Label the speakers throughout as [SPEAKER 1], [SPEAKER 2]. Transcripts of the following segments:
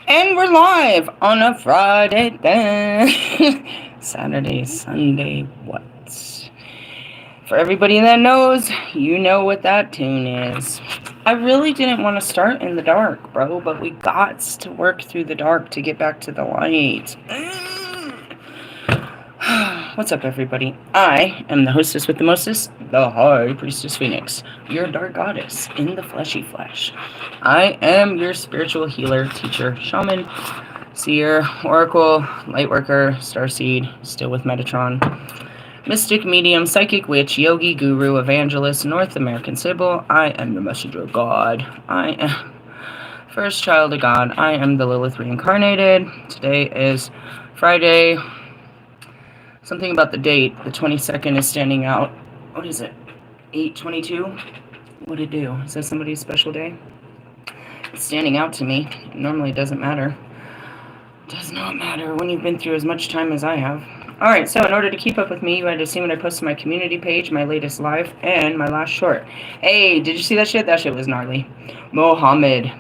[SPEAKER 1] And we're live on a Friday then. Saturday, Sunday, what? For everybody that knows, you know what that tune is. I really didn't want to start in the dark, bro, but we got to work through the dark to get back to the light. What's up, everybody? I am the hostess with the mostest, the High Priestess Phoenix, your dark goddess in the fleshy flesh. I am your spiritual healer, teacher, shaman, seer, oracle, lightworker, starseed, still with Metatron, mystic, medium, psychic, witch, yogi, guru, evangelist, North American Sybil. I am the messenger of God. I am first child of God. I am the Lilith reincarnated. Today is Friday. Something about the date, the 22nd is standing out. What is it? 8/22? What'd it do? Is that somebody's special day? It's standing out to me. It normally doesn't matter. Does not matter when you've been through as much time as I have. Alright, so in order to keep up with me, you had to see when I posted my community page, my latest live, and my last short. Hey, did you see that shit? That shit was gnarly. Mohammed.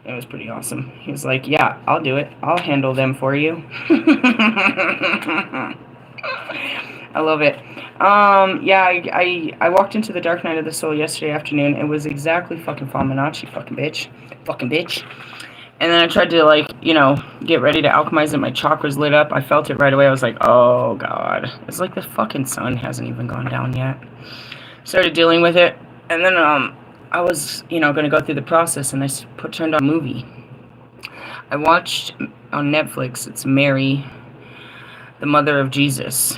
[SPEAKER 1] It was pretty awesome. He was like, yeah, I'll do it. I'll handle them for you. I love it. Yeah, I walked into the Dark Night of the Soul yesterday afternoon. It was exactly fucking Fibonacci, fucking bitch. And then I tried to, like, you know, get ready to alchemize it. My chakras lit up. I felt it right away. I was like, oh, God. It's like the fucking sun hasn't even gone down yet. Started dealing with it. And then, I was, you know, going to go through the process, and I turned on a movie. I watched on Netflix, it's Mary, the mother of Jesus,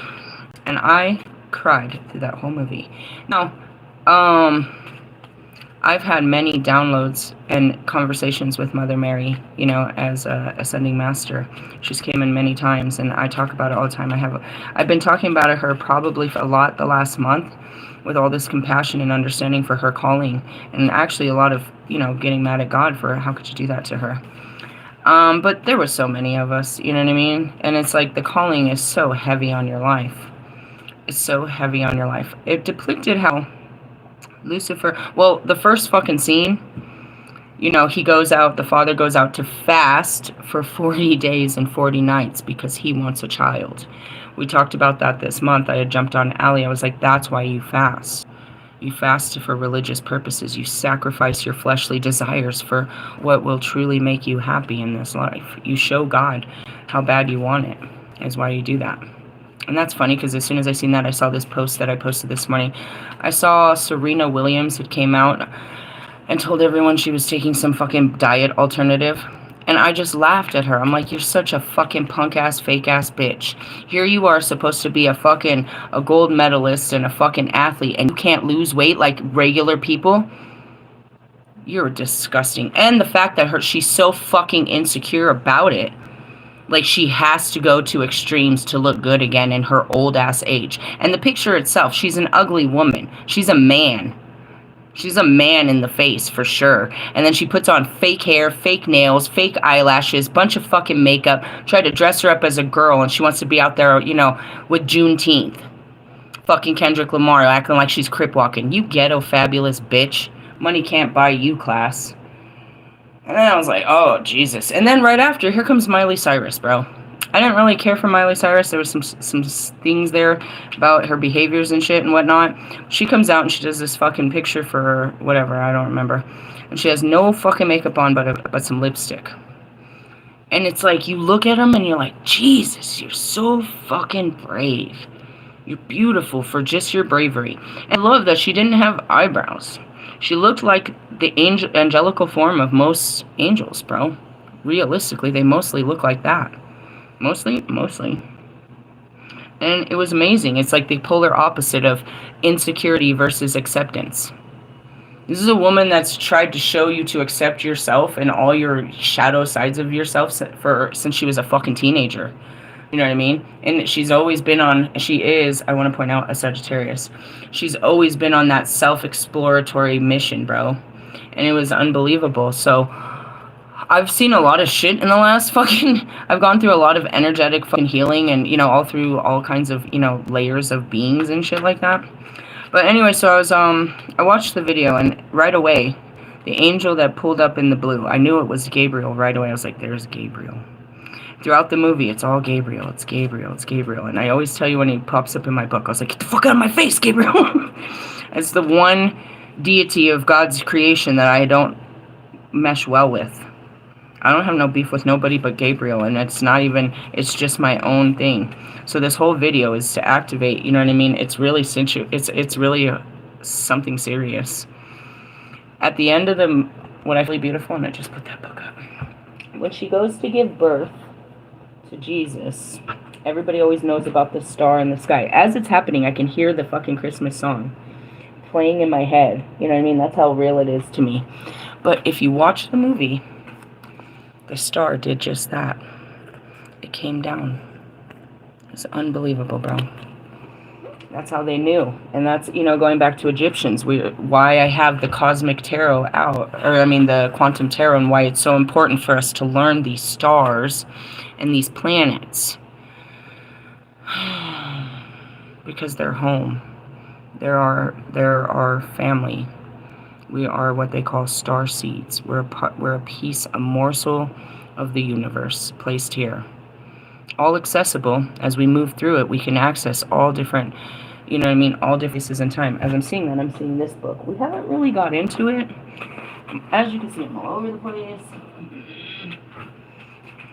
[SPEAKER 1] and I cried through that whole movie. Now, I've had many downloads and conversations with Mother Mary, you know, as a ascending master. She's came in many times, and I talk about it all the time. I've been talking about her probably a lot the last month, with all this compassion and understanding for her calling, and actually a lot of, you know, getting mad at God for how could you do that to her. But there were so many of us, you know what I mean? And it's like the calling is so heavy on your life. It's so heavy on your life. It depicted how Lucifer, well, the first fucking scene, you know, the father goes out to fast for 40 days and 40 nights because he wants a child. We talked about that this month. I had jumped on Allie. I was like, that's why you fast. You fast for religious purposes. You sacrifice your fleshly desires for what will truly make you happy in this life. You show God how bad you want it, is why you do that. And that's funny because as soon as I seen that, I saw this post that I posted this morning. I saw Serena Williams had came out and told everyone she was taking some fucking diet alternative. And I just laughed at her. I'm like, you're such a fucking punk-ass, fake-ass bitch. Here you are supposed to be a gold medalist and a fucking athlete, and you can't lose weight like regular people? You're disgusting. And the fact that she's so fucking insecure about it. Like, she has to go to extremes to look good again in her old-ass age. And the picture itself, she's an ugly woman. She's a man. She's a man in the face, for sure. And then she puts on fake hair, fake nails, fake eyelashes, bunch of fucking makeup, try to dress her up as a girl, and she wants to be out there, you know, with Juneteenth. Fucking Kendrick Lamar acting like she's crip walking. You ghetto fabulous bitch. Money can't buy you, class. And then I was like, oh, Jesus. And then right after, here comes Miley Cyrus, bro. I didn't really care for Miley Cyrus. There was some things there about her behaviors and shit and whatnot. She comes out and she does this fucking picture for her, whatever, I don't remember. And she has no fucking makeup on but some lipstick. And it's like, you look at them and you're like, Jesus, you're so fucking brave. You're beautiful for just your bravery. And I love that she didn't have eyebrows. She looked like the angelical form of most angels, bro. Realistically, they mostly look like that. Mostly. And it was amazing. It's like the polar opposite of insecurity versus acceptance. This is a woman that's tried to show you to accept yourself and all your shadow sides of yourself since she was a fucking teenager. You know what I mean? And she is, I want to point out, a Sagittarius. She's always been on that self-exploratory mission, bro. And it was unbelievable. So I've seen a lot of shit in the last I've gone through a lot of energetic fucking healing and, you know, all through all kinds of, you know, layers of beings and shit like that. But anyway, so I watched the video, and right away, The angel that pulled up in the blue. I knew it was Gabriel right away. I was like, there's Gabriel. Throughout the movie, it's all Gabriel. It's Gabriel. It's Gabriel. And I always tell you when he pops up in my book, I was like, get the fuck out of my face, Gabriel. It's the one deity of God's creation that I don't mesh well with. I don't have no beef with nobody but Gabriel, and it's not even, it's just my own thing. So this whole video is to activate, you know what I mean? It's really it's really something serious. At the end of the, what I feel beautiful, and I just put that book up. When she goes to give birth to Jesus, everybody always knows about the star in the sky. As it's happening, I can hear the fucking Christmas song playing in my head. You know what I mean? That's how real it is to me. But if you watch the movie, the star did just that. It came down. It's unbelievable, bro. That's how they knew. And that's, you know, going back to Egyptians, why I have the cosmic tarot out, or I mean the quantum tarot, and why it's so important for us to learn these stars and these planets. Because they're home. They're our family. We are what they call star seeds. We're a piece, a morsel of the universe placed here. All accessible. As we move through it, we can access all different, you know what I mean, all different places in time. As I'm seeing that, I'm seeing this book. We haven't really got into it. As you can see, I'm all over the place.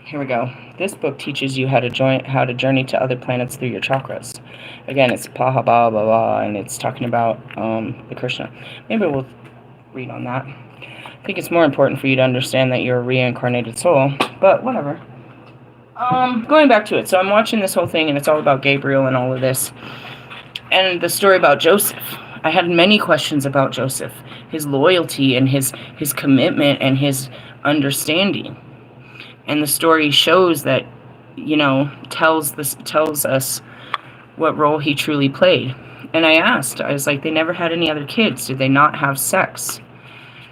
[SPEAKER 1] Here we go. This book teaches you how to journey to other planets through your chakras. Again, it's Paha Ba Ba Ba, and it's talking about the Krishna. Maybe we'll read on that. I think it's more important for you to understand that you're a reincarnated soul, but whatever. Going back to it, so I'm watching this whole thing, and it's all about Gabriel and all of this, and the story about Joseph. I had many questions about Joseph, his loyalty and his commitment and his understanding. And the story shows that, you know, tells us what role he truly played. And I was like, they never had any other kids. Did they not have sex?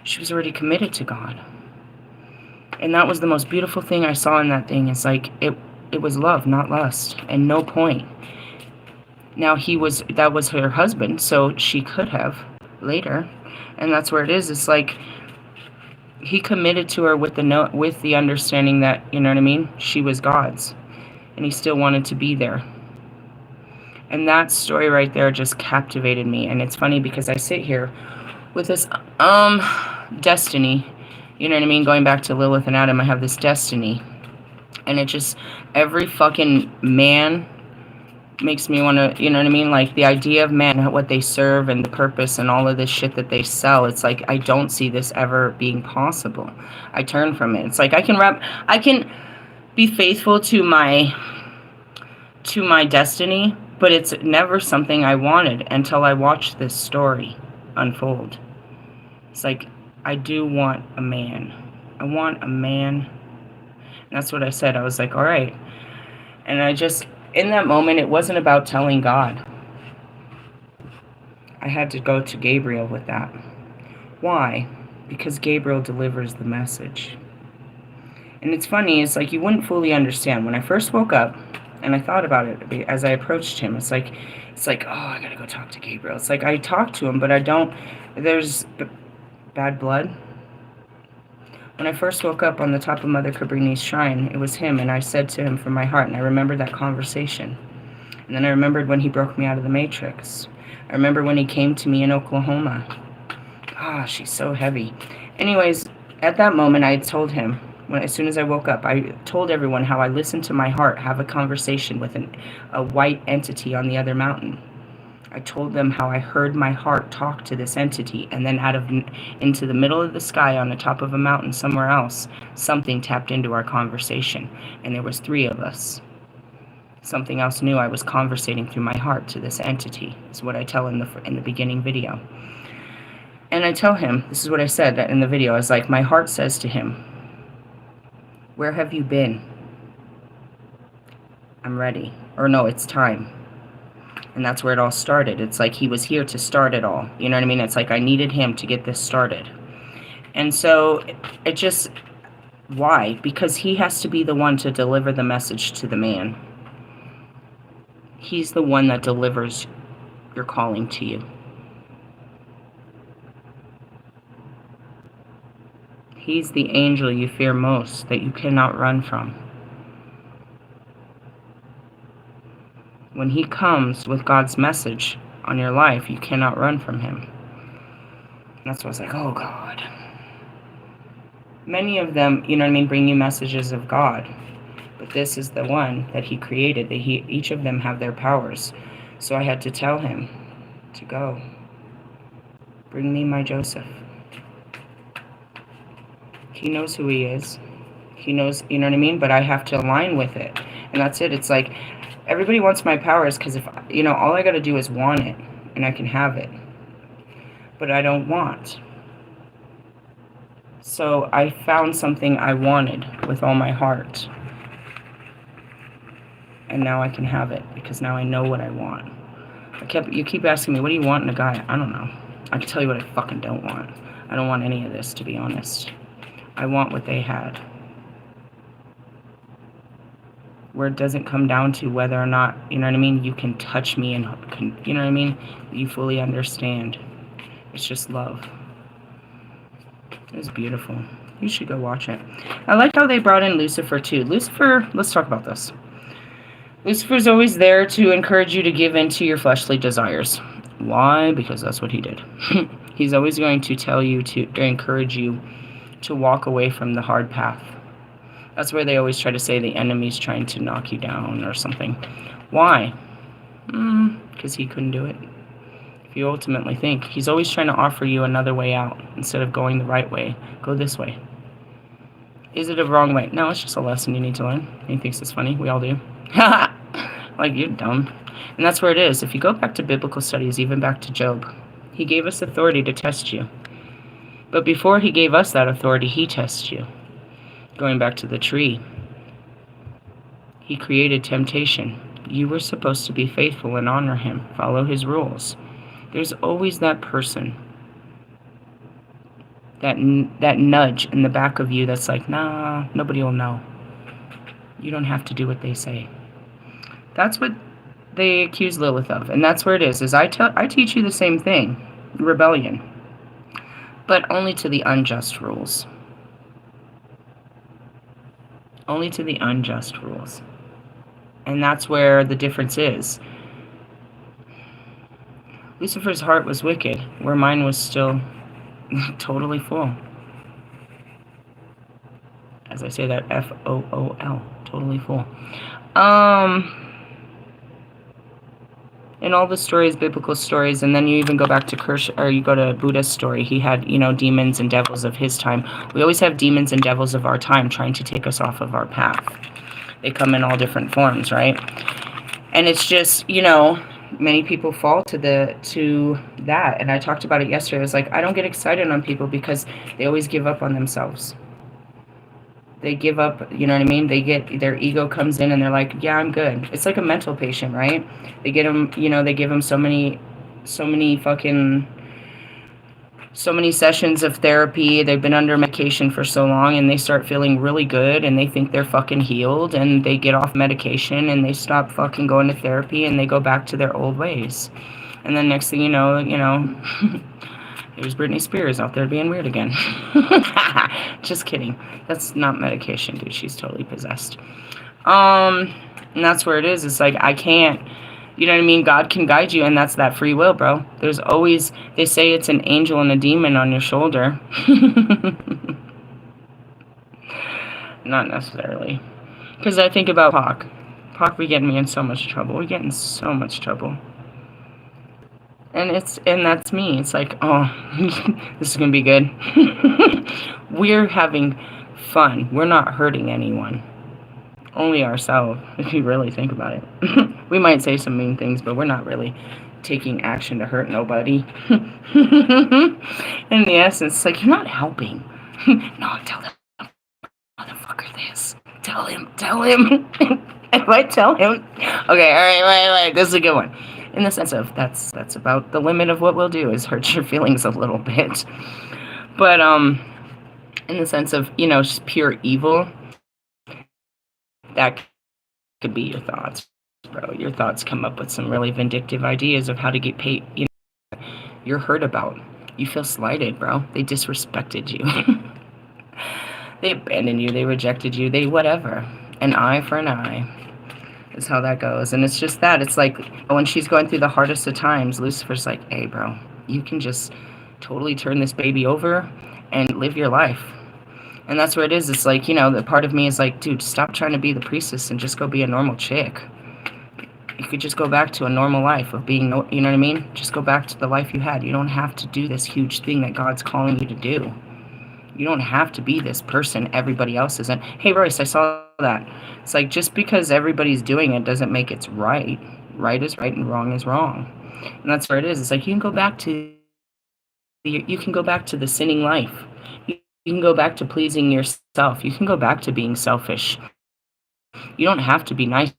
[SPEAKER 1] She was already committed to God. And that was the most beautiful thing I saw in that thing. It's like, it was love, not lust, and no point. Now that was her husband, so she could have later. And that's where it is. It's like, he committed to her with the understanding that, you know what I mean, she was God's, and he still wanted to be there. And that story right there just captivated me. And it's funny because I sit here with this destiny, you know what I mean, going back to Lilith and Adam, I have this destiny, and it just, every fucking man makes me want to, you know what I mean, like the idea of man, what they serve and the purpose and all of this shit that they sell. It's like, I don't see this ever being possible. I turn from it. It's like, I can be faithful to my destiny, but it's never something I wanted until I watched this story unfold. It's like, I do want a man. I want a man. And that's what I said. I was like, all right. And I just, in that moment, it wasn't about telling God. I had to go to Gabriel with that. Why? Because Gabriel delivers the message. And it's funny, it's like you wouldn't fully understand. When I first woke up, and I thought about it as I approached him, it's like, oh, I gotta go talk to Gabriel. It's like, I talk to him, but I don't, there's bad blood. When I first woke up on the top of Mother Cabrini's shrine, it was him, and I said to him from my heart, and I remembered that conversation. And then I remembered when he broke me out of the Matrix. I remember when he came to me in Oklahoma. Ah, she's so heavy. Anyways, at that moment, I told him, as soon as I woke up, I told everyone how I listened to my heart have a conversation with a white entity on the other mountain. I told them how I heard my heart talk to this entity, and then into the middle of the sky on the top of a mountain somewhere else, something tapped into our conversation, and there was 3 of us. Something else knew I was conversating through my heart to this entity, is what I tell in the beginning video. And I tell him, this is what I said in the video, I was like, my heart says to him, where have you been? I'm ready. Or no, it's time. And that's where it all started. It's like he was here to start it all. You know what I mean? It's like I needed him to get this started. And so it just, why? Because he has to be the one to deliver the message to the man. He's the one that delivers your calling to you. He's the angel you fear most, that you cannot run from. When he comes with God's message on your life, you cannot run from him. And that's why I was like, oh God. Many of them, you know what I mean, bring you messages of God. But this is the one that he created. That each of them have their powers. So I had to tell him to go. Bring me my Joseph. He knows who he is. He knows, you know what I mean? But I have to align with it. And that's it. It's like, everybody wants my powers because if, you know, all I got to do is want it and I can have it. But I don't want. So I found something I wanted with all my heart. And now I can have it because now I know what I want. You keep asking me, what do you want in a guy? I don't know. I can tell you what I fucking don't want. I don't want any of this, to be honest. I want what they had. Where it doesn't come down to whether or not, you know what I mean, you can touch me and, you know what I mean, you fully understand. It's just love. It's beautiful. You should go watch it. I like how they brought in Lucifer too. Lucifer, let's talk about this. Lucifer's always there to encourage you to give in to your fleshly desires. Why? Because that's what he did. He's always going to tell you to encourage you to walk away from the hard path. That's where they always try to say the enemy's trying to knock you down or something. Why? Because he couldn't do it. If you ultimately think, he's always trying to offer you another way out instead of going the right way. Go this way. Is it a wrong way? No, it's just a lesson you need to learn. He thinks it's funny. We all do. Like, you're dumb. And that's where it is. If you go back to biblical studies, even back to Job, he gave us authority to test you. But before he gave us that authority, he tests you. Going back to the tree, he created temptation. You were supposed to be faithful and honor him, follow his rules. There's always that person, that nudge in the back of you that's like, nah, nobody will know. You don't have to do what they say. That's what they accuse Lilith of, and that's where it is I teach you the same thing, rebellion, but only to the unjust rules. Only to the unjust rules. And that's where the difference is. Lucifer's heart was wicked, where mine was still totally full. As I say that, F-O-O-L, totally full. In all the stories, biblical stories, and then you even go back to you go to Buddha's story. He had, you know, demons and devils of his time. We always have demons and devils of our time trying to take us off of our path. They come in all different forms, right? And it's just, you know, many people fall to that. And I talked about it yesterday. I was like, I don't get excited on people because they always give up on themselves. They give up, you know what I mean? Their ego comes in and they're like, yeah, I'm good. It's like a mental patient, right? They give them so many sessions of therapy. They've been under medication for so long and they start feeling really good and they think they're fucking healed and they get off medication and they stop fucking going to therapy and they go back to their old ways. And then next thing you know, there's Britney Spears out there being weird again. Just kidding. That's not medication, dude. She's totally possessed. And that's where it is. It's like, I can't, you know what I mean? God can guide you, and that's that free will, bro. There's always, they say it's an angel and a demon on your shoulder. Not necessarily. Because I think about Pac. Pac be getting me in so much trouble. We're getting so much trouble. And that's me. It's like, oh, this is going to be good. We're having fun. We're not hurting anyone. Only ourselves, if you really think about it. We might say some mean things, but we're not really taking action to hurt nobody. In the essence, it's like, you're not helping. No, tell them, motherfucker, this. Tell him. If I tell him. Okay, all right, wait. This is a good one. In the sense of, that's about the limit of what we'll do, is hurt your feelings a little bit. But, in the sense of, you know, just pure evil, that could be your thoughts, bro. Your thoughts come up with some really vindictive ideas of how to get paid, you know, you're hurt about. You feel slighted, bro. They disrespected you. They abandoned you, they rejected you, they whatever. An eye for an eye is how that goes. And it's just that. It's like when she's going through the hardest of times, Lucifer's like, hey, bro, you can just totally turn this baby over and live your life. And that's where it is. It's like, you know, the part of me is like, dude, stop trying to be the priestess and just go be a normal chick. You could just go back to a normal life of being, you know what I mean? Just go back to the life you had. You don't have to do this huge thing that God's calling you to do. You don't have to be this person everybody else isn't. Hey, Royce, I saw that. It's like, just because everybody's doing it doesn't make it right. Right is right and wrong is wrong. And that's where it is. It's like, you can go back to the sinning life. You can go back to pleasing yourself. You can go back to being selfish. You don't have to be nice.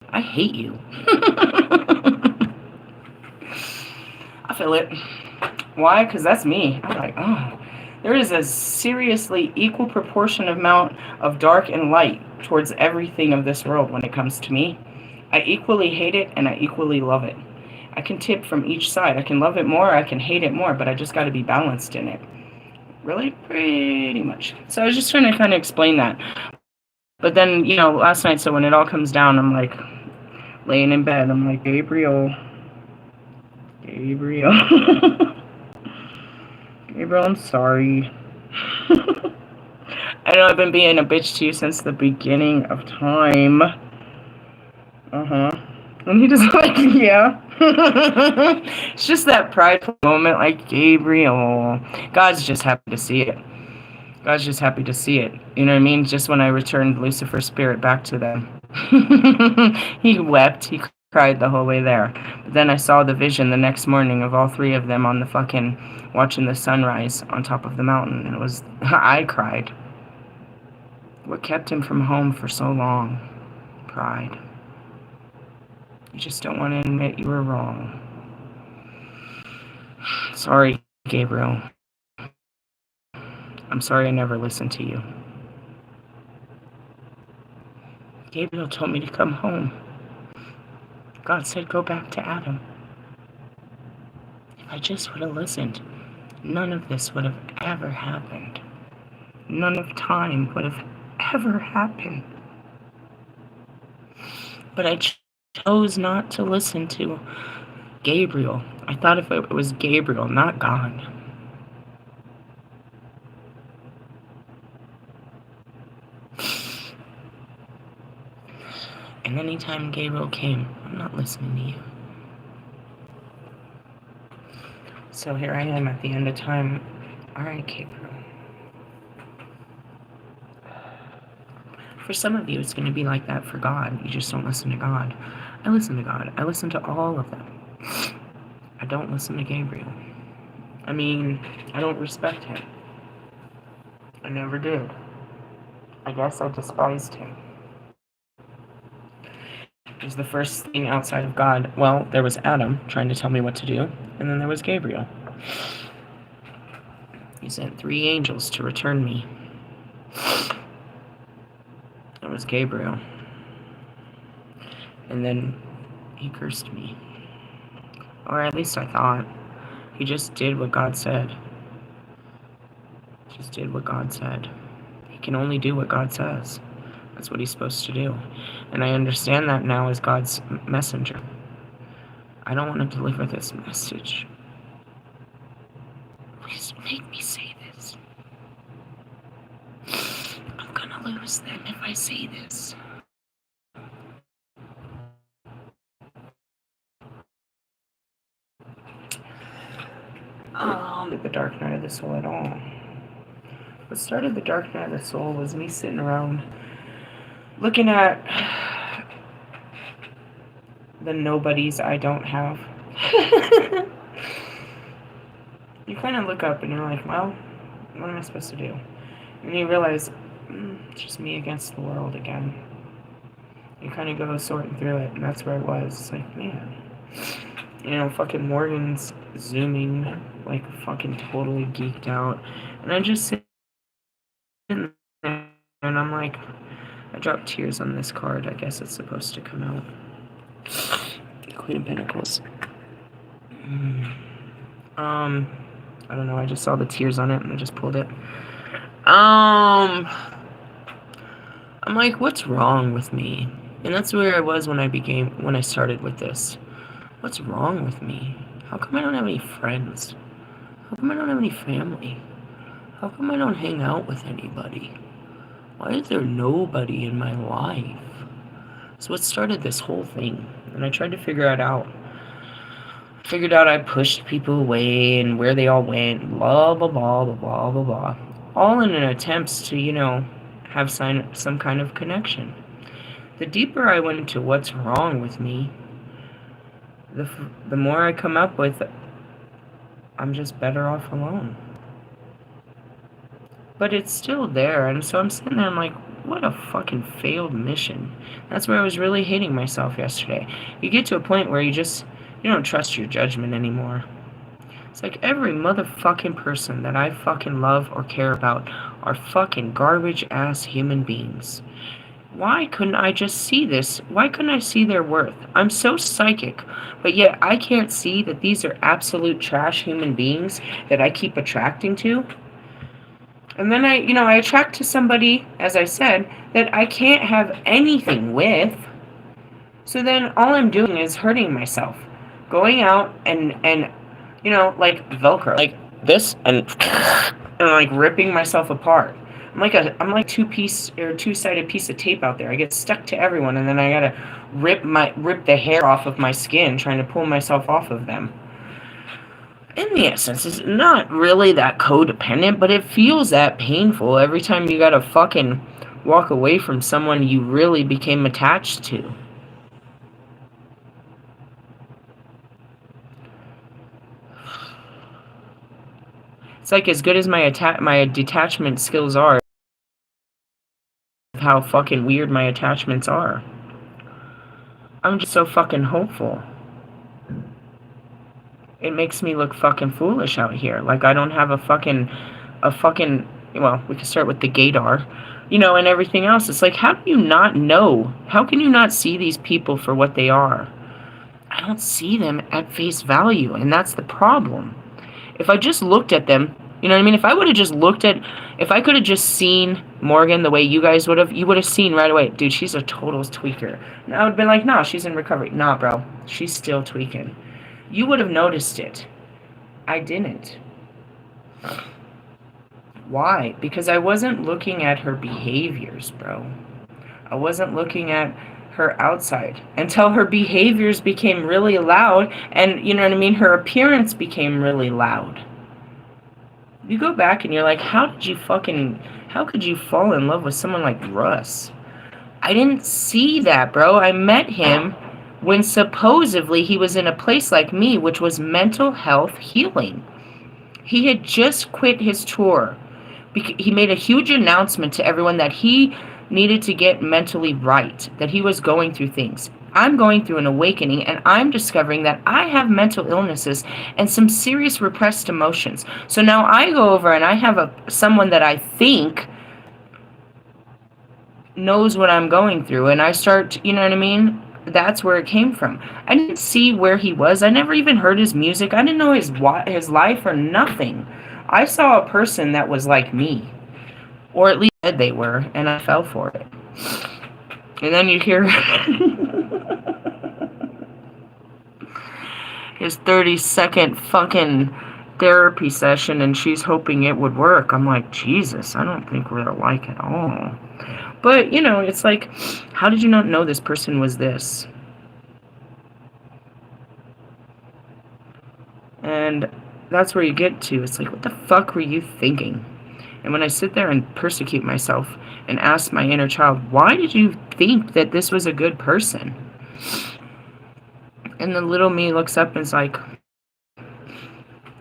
[SPEAKER 1] I hate you. I feel it. Why? Because that's me. I'm like, oh. There is a seriously equal proportion amount of dark and light towards everything of this world when it comes to me. I equally hate it and I equally love it. I can tip from each side. I can love it more, I can hate it more, but I just got to be balanced in it. Really? Pretty much. So I was just trying to kind of explain that. But then, you know, last night, so when it all comes down, I'm like, laying in bed, I'm like, Gabriel. Gabriel, I'm sorry. I know I've been being a bitch to you since the beginning of time. And he just like, yeah. It's just that prideful moment, like, Gabriel. God's just happy to see it. God's just happy to see it. You know what I mean? Just when I returned Lucifer's spirit back to them. He wept. He cried the whole way there. But then I saw the vision the next morning of all three of them on the fucking, watching the sunrise on top of the mountain. And it was, I cried. What kept him from home for so long? Pride. You just don't want to admit you were wrong. Sorry, Gabriel. I'm sorry I never listened to you. Gabriel told me to come home. God said go back to Adam. If I just would have listened, none of this would have ever happened. None of time would have ever happened. But I chose not to listen to Gabriel. I thought if it was Gabriel, not God. And anytime Gabriel came, I'm not listening to you. So here I am at the end of time. Alright, Gabriel. For some of you, it's going to be like that for God. You just don't listen to God. I listen to God. I listen to all of them. I don't listen to Gabriel. I mean, I don't respect him. I never did. I guess I despised him. It was the first thing outside of God. Well, there was Adam trying to tell me what to do, and then there was Gabriel. He sent 3 angels to return me. It was Gabriel. And then he cursed me. Or at least I thought. He just did what God said. Just did what God said. He can only do what God says. That's what he's supposed to do. And I understand that now as God's messenger. I don't want to deliver this message. Please make me say this. I'm gonna lose them if I say this. The dark night of the soul at all. What started the dark night of the soul was me sitting around looking at the nobodies I don't have. You kind of look up and you're like, well, what am I supposed to do? And you realize, it's just me against the world again. You kind of go sorting through it, and that's where it was. It's like, man, you know, fucking Morgan's zooming, like fucking totally geeked out. And I just sit there and I'm like, I dropped tears on this card. I guess it's supposed to come out. The Queen of Pentacles. I don't know. I just saw the tears on it and I just pulled it. I'm like, what's wrong with me? And that's where I was when I started with this. What's wrong with me? How come I don't have any friends? How come I don't have any family? How come I don't hang out with anybody? Why is there nobody in my life? So what started this whole thing? And I tried to figure it out. Figured out I pushed people away and where they all went, blah, blah, blah, blah, blah, blah, blah. All in an attempt to, have some kind of connection. The deeper I went into what's wrong with me, the more I come up with, I'm just better off alone. But it's still there, and so I'm sitting there, I'm like, what a fucking failed mission. That's where I was really hating myself yesterday. You get to a point where you don't trust your judgment anymore. It's like every motherfucking person that I fucking love or care about are fucking garbage-ass human beings. Why couldn't I just see this? Why couldn't I see their worth? I'm so psychic, but yet I can't see that these are absolute trash human beings that I keep attracting to. And then I attract to somebody, as I said, that I can't have anything with. So then all I'm doing is hurting myself. Going out and like Velcro, like this, and like ripping myself apart. I'm like two-sided piece of tape out there. I get stuck to everyone, and then I gotta rip the hair off of my skin, trying to pull myself off of them. In the essence, it's not really that codependent, but it feels that painful every time you gotta fucking walk away from someone you really became attached to. It's like, as good as my detachment skills are, how fucking weird my attachments are. I'm just so fucking hopeful. It makes me look fucking foolish out here. Like I don't have a fucking, well, we can start with the gaydar, and everything else. It's like, how do you not know? How can you not see these people for what they are? I don't see them at face value, and that's the problem. If I just looked at them, you know what I mean? If I could have just seen Morgan the way you guys would have, you would have seen right away, dude, she's a total tweaker. And I would have been like, nah, she's in recovery. Nah, bro, she's still tweaking. You would have noticed it. I didn't. Why? Because I wasn't looking at her behaviors, bro. I wasn't looking at her outside until her behaviors became really loud, and her appearance became really loud. You go back and you're like, how could you fall in love with someone like Russ? I didn't see that, bro. I met him when supposedly he was in a place like me, which was mental health healing. He had just quit his tour. He made a huge announcement to everyone that he needed to get mentally right, that he was going through things. I'm going through an awakening, and I'm discovering that I have mental illnesses and some serious repressed emotions. So now I go over and I have someone that I think knows what I'm going through, and I start, that's where it came from. I didn't see where he was. I never even heard his music. I didn't know his life or nothing. I saw a person that was like me, or at least said they were, and I fell for it. And then you hear his 30-second fucking therapy session, and she's hoping it would work. I'm like, Jesus, I don't think we're alike at all. But, it's like, how did you not know this person was this? And that's where you get to. It's like, what the fuck were you thinking? And when I sit there and persecute myself and ask my inner child, why did you think that this was a good person? And the little me looks up and is like,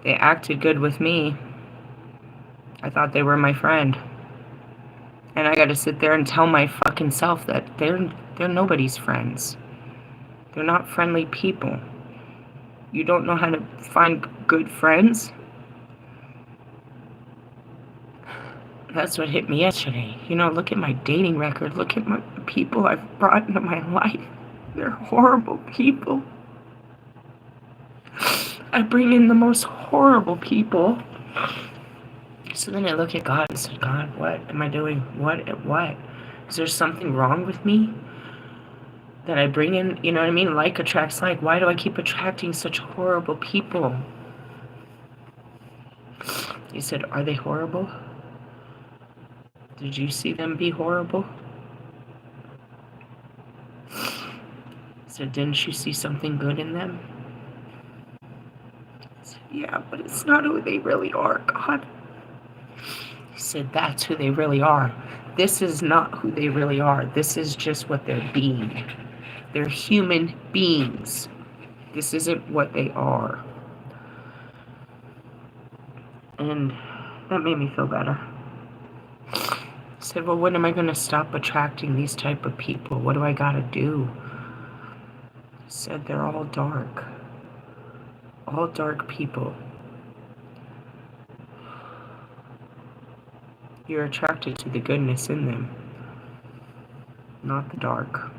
[SPEAKER 1] they acted good with me. I thought they were my friend. And I gotta sit there and tell my fucking self that they're nobody's friends. They're not friendly people. You don't know how to find good friends? That's what hit me yesterday. Look at my dating record. Look at the people I've brought into my life. They're horrible people. I bring in the most horrible people. So then I look at God and said, God, what am I doing? What? Is there something wrong with me that I bring in? You know what I mean? Like attracts like. Why do I keep attracting such horrible people? He said, are they horrible? Did you see them be horrible? He said, didn't you see something good in them? I said, yeah, but it's not who they really are, God. He said, that's who they really are. This is not who they really are. This is just what they're being. They're human beings. This isn't what they are. And that made me feel better. I said, well, when am I going to stop attracting these type of people? What do I got to do? He said, they're all dark. All dark people. You're attracted to the goodness in them, not the dark.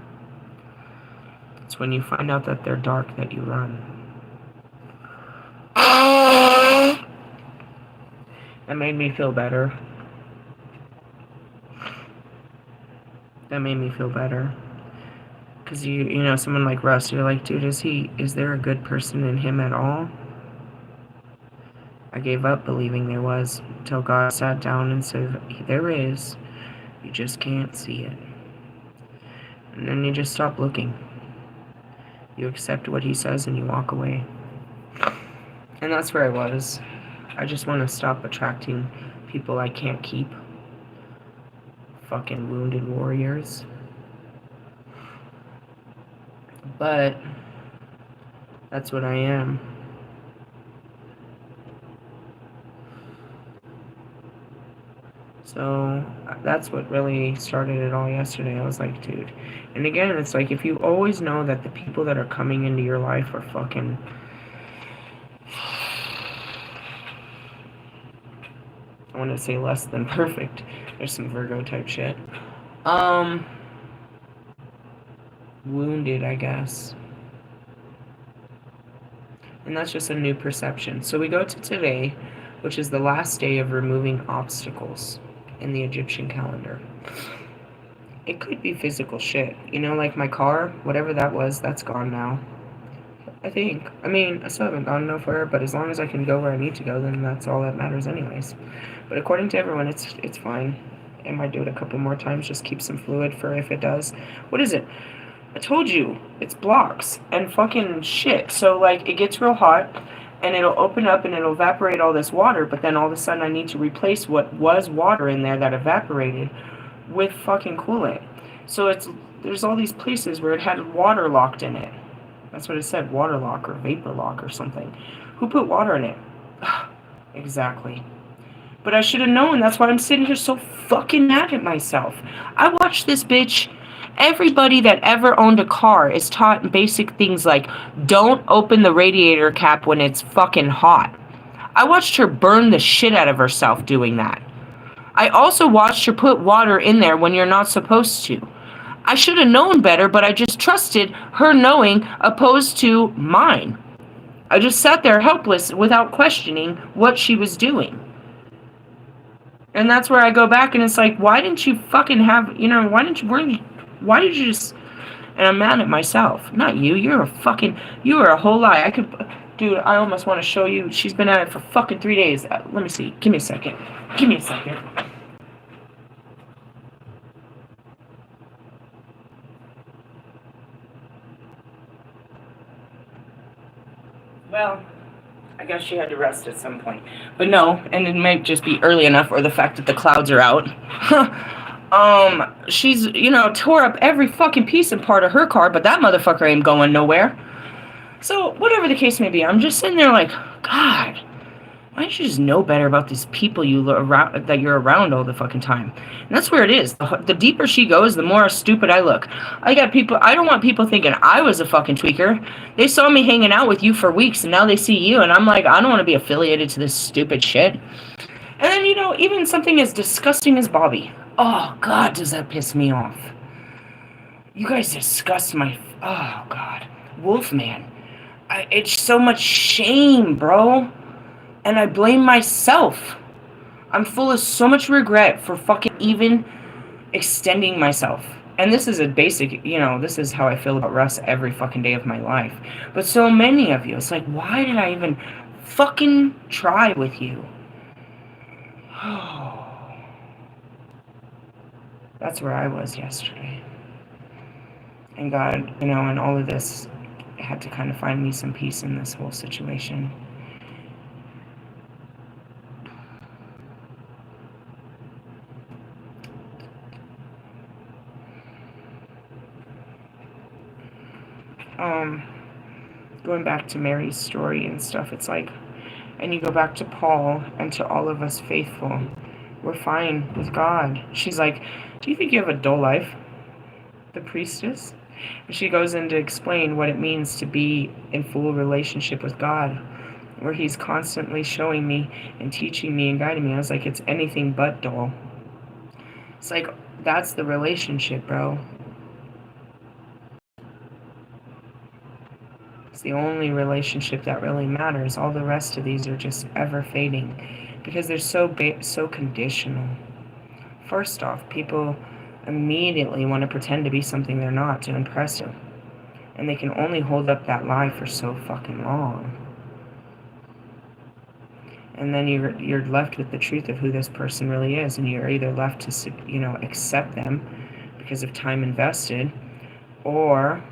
[SPEAKER 1] It's when you find out that they're dark that you run. That made me feel better. That made me feel better. Because you know, someone like Russ, you're like, dude, is there a good person in him at all? I gave up believing there was until God sat down and said, there is. You just can't see it. And then you just stop looking. You accept what he says and you walk away. And that's where I was. I just want to stop attracting people I can't keep. Fucking wounded warriors. But that's what I am. So that's what really started it all yesterday. I was like, dude. And again, it's like if you always know that the people that are coming into your life are fucking... I want to say less than perfect. There's some Virgo type shit. Wounded, I guess. And that's just a new perception. So we go to today, which is the last day of removing obstacles in the Egyptian calendar. It could be physical shit. You know, like my car, whatever that was, that's gone now. I think. I mean, I still haven't gone nowhere, but as long as I can go where I need to go, then that's all that matters anyways. But according to everyone, it's fine. I might do it a couple more times, just keep some fluid for if it does. What is it? I told you, it's blocks and fucking shit. So, like, it gets real hot, and it'll open up and it'll evaporate all this water, but then all of a sudden I need to replace what was water in there that evaporated with fucking coolant. So there's all these places where it had water locked in it. That's what it said, water lock or vapor lock or something. Who put water in it? Exactly. But I should have known. That's why I'm sitting here so fucking mad at myself. I watched this bitch. Everybody that ever owned a car is taught basic things like don't open the radiator cap when it's fucking hot. I watched her burn the shit out of herself doing that. I also watched her put water in there when you're not supposed to. I should have known better, but I just trusted her knowing opposed to mine. I just sat there helpless without questioning what she was doing. And that's where I go back and it's like, why didn't you fucking have, you know, why did you just, and I'm mad at myself. Not you, you are a whole lie. Dude, I almost want to show you. She's been at it for fucking 3 days. Let me see. Give me a second. Well, I guess she had to rest at some point. But no, and it might just be early enough or the fact that the clouds are out. She's, you know, tore up every fucking piece and part of her car, but that motherfucker ain't going nowhere. So, whatever the case may be, I'm just sitting there like, God, why don't you just know better about these people that you're around all the fucking time? And that's where it is. The deeper she goes, the more stupid I look. I don't want people thinking I was a fucking tweaker. They saw me hanging out with you for weeks, and now they see you, and I'm like, I don't want to be affiliated to this stupid shit. And then, you know, even something as disgusting as Bobby. Oh, God, does that piss me off. You guys disgust my... Oh, God. Wolfman. It's so much shame, bro. And I blame myself. I'm full of so much regret for fucking even extending myself. And this is a basic, this is how I feel about Russ every fucking day of my life. But so many of you, it's like, why did I even fucking try with you? That's where I was yesterday. And God, and all of this had to kind of find me some peace in this whole situation. Going back to Mary's story and stuff, it's like, and you go back to Paul and to all of us faithful, we're fine with God. She's like, do you think you have a dull life? The priestess? And she goes in to explain what it means to be in full relationship with God, where he's constantly showing me and teaching me and guiding me. I was like, it's anything but dull. It's like, that's the relationship, bro. It's the only relationship that really matters. All the rest of these are just ever fading because they're so conditional. First off, people immediately want to pretend to be something they're not to impress you. And they can only hold up that lie for so fucking long. And then you're left with the truth of who this person really is, and you're either left to, accept them because of time invested, or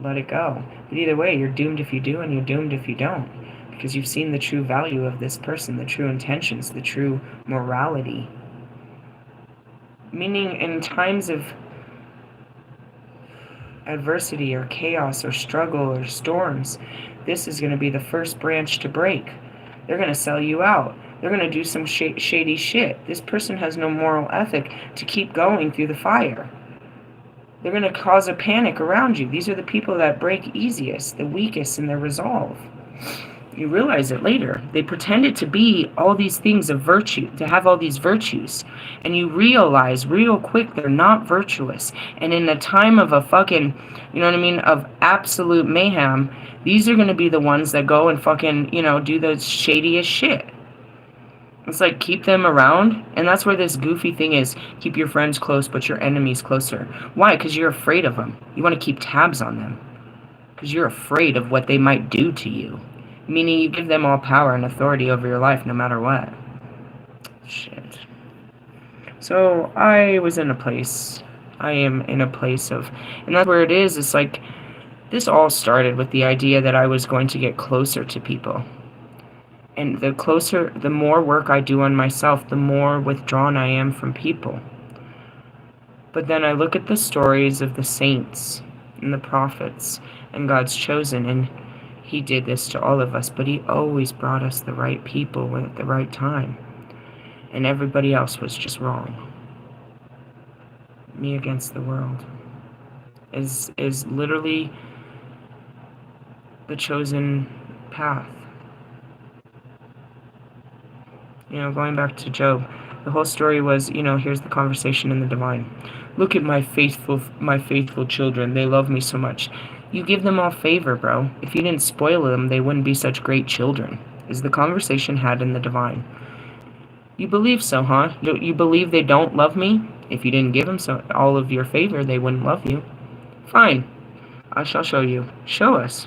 [SPEAKER 1] let it go. But either way, you're doomed if you do, and you're doomed if you don't, because you've seen the true value of this person, the true intentions, the true morality. Meaning, in times of adversity or chaos or struggle or storms, this is going to be the first branch to break. They're going to sell you out. They're going to do some shady shit. This person has no moral ethic to keep going through the fire. They're going to cause a panic around you. These are the people that break easiest, the weakest in their resolve. You realize it later. They pretended to be all these things of virtue, to have all these virtues. And you realize real quick they're not virtuous. And in a time of a fucking, of absolute mayhem, these are going to be the ones that go and fucking, do the shadiest shit. It's like, keep them around, and that's where this goofy thing is. Keep your friends close, but your enemies closer. Why? Because you're afraid of them. You want to keep tabs on them. Because you're afraid of what they might do to you. Meaning you give them all power and authority over your life, no matter what. Shit. So, I am in a place of, and that's where it is. It's like, this all started with the idea that I was going to get closer to people. And the more work I do on myself, the more withdrawn I am from people. But then I look at the stories of the saints and the prophets and God's chosen, and he did this to all of us, but he always brought us the right people at the right time. And everybody else was just wrong. Me against the world is literally the chosen path. Going back to Job, the whole story was, here's the conversation in the divine. Look at my faithful children. They love me so much. You give them all favor, bro. If you didn't spoil them, they wouldn't be such great children, is the conversation had in the divine. You believe so, huh? You believe they don't love me? If you didn't give them all of your favor, they wouldn't love you. Fine. I shall show you. Show us.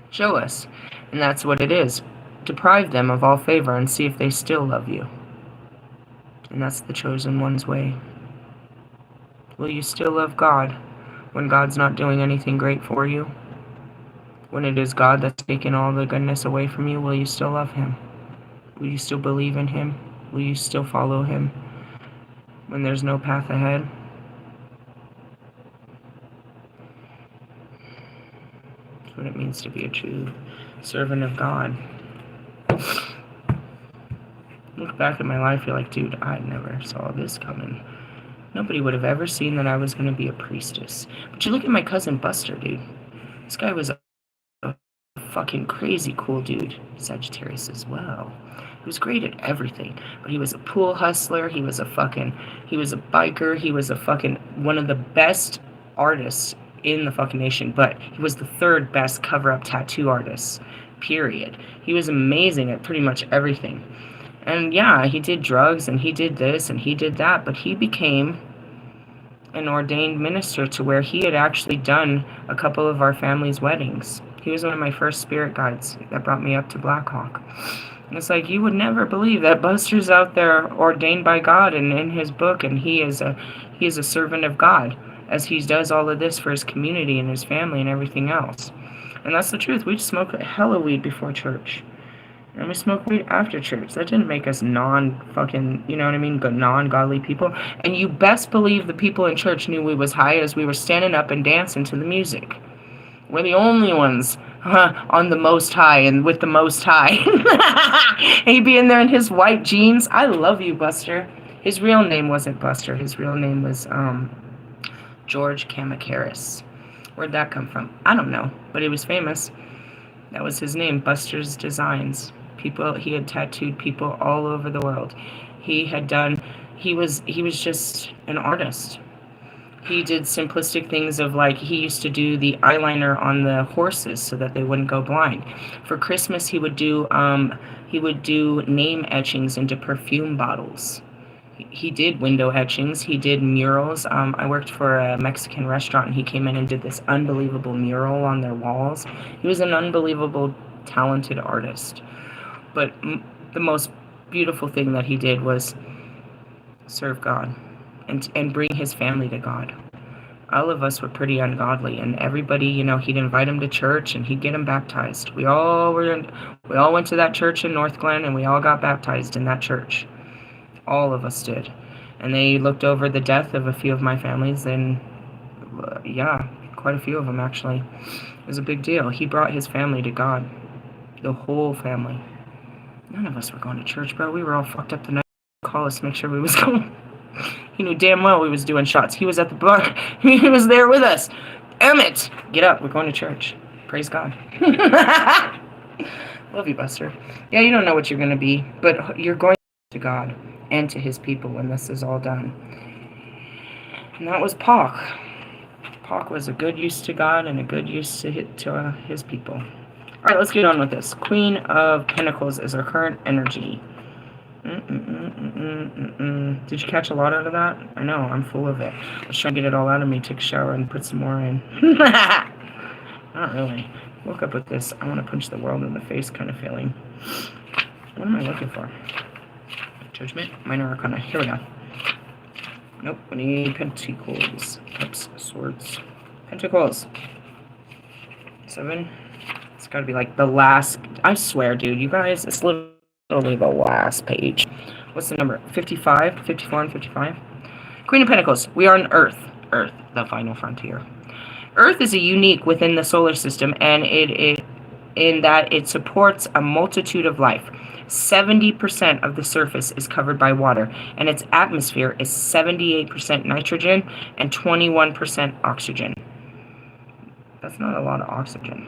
[SPEAKER 1] Show us. And that's what it is. Deprive them of all favor and see if they still love you. And that's the chosen one's way. Will you still love God when God's not doing anything great for you? When it is God that's taking all the goodness away from you, will you still love him? Will you still believe in him? Will you still follow him when there's no path ahead? That's what it means to be a true servant of God. Look back at my life, you're like, dude, I never saw this coming. Nobody would have ever seen that I was going to be a priestess. But you look at my cousin Buster, dude. This guy was a fucking crazy cool dude. Sagittarius as well. He was great at everything. But he was a pool hustler. He was a biker. He was a fucking one of the best artists in the fucking nation. But he was the third best cover-up tattoo artist. Period. He was amazing at pretty much everything. And yeah, he did drugs and he did this and he did that, but he became an ordained minister to where he had actually done a couple of our family's weddings. He was one of my first spirit guides that brought me up to Black Hawk. And it's like, you would never believe that Buster's out there ordained by God and in his book, and he is a servant of God, as he does all of this for his community and his family and everything else. And that's the truth. We smoke a hella weed before church. And we smoke weed after church. That didn't make us non-fucking, you know what I mean, non-godly people. And you best believe the people in church knew we was high as we were standing up and dancing to the music. We're the only ones on the most high and with the most high. And he'd be in there in his white jeans. I love you, Buster. His real name wasn't Buster. His real name was George Kamakaris. Where'd that come from? I don't know, but he was famous. That was his name, Buster's Designs. He had tattooed people all over the world. He was just an artist. He did simplistic things of, like, he used to do the eyeliner on the horses so that they wouldn't go blind. For Christmas, he would do name etchings into perfume bottles. He did window etchings. He did murals. I worked for a Mexican restaurant, and he came in and did this unbelievable mural on their walls. He was an unbelievable, talented artist. But the most beautiful thing that he did was serve God and bring his family to God. All of us were pretty ungodly, and everybody, he'd invite them to church, and he'd get them baptized. We all went to that church in North Glen, and we all got baptized in that church. All of us did. And they looked over the death of a few of my families, and yeah, quite a few of them, actually. It was a big deal. He brought his family to God. The whole family. None of us were going to church, bro. We were all fucked up the night. Call us, make sure we was going. He knew damn well we was doing shots. He was at the bar. He was there with us. Emmett, get up. We're going to church. Praise God. Love you, Buster. Yeah, you don't know what you're going to be, but you're going to God and to his people when this is all done. And that was Pac. Pac was a good use to God and a good use to his people. All right, let's get on with this. Queen of Pentacles is our current energy. Did you catch a lot out of that? I know, I'm full of it. Let's try and get it all out of me, take a shower, and put some more in. Not really. Woke up with this, I want to punch the world in the face kind of feeling. What am I looking for? Judgment? Minor Arcana. Here we go. Nope, we need Pentacles. Cups, Swords. Pentacles. 7. It's gotta be like the last... I swear, dude, you guys, it's literally the last page. What's the number? 55? 54 and 55? Queen of Pentacles. We are on Earth. Earth, the final frontier. Earth is a unique within the solar system, and in that it supports a multitude of life. 70% of the surface is covered by water, and its atmosphere is 78% nitrogen and 21% oxygen. That's not a lot of oxygen.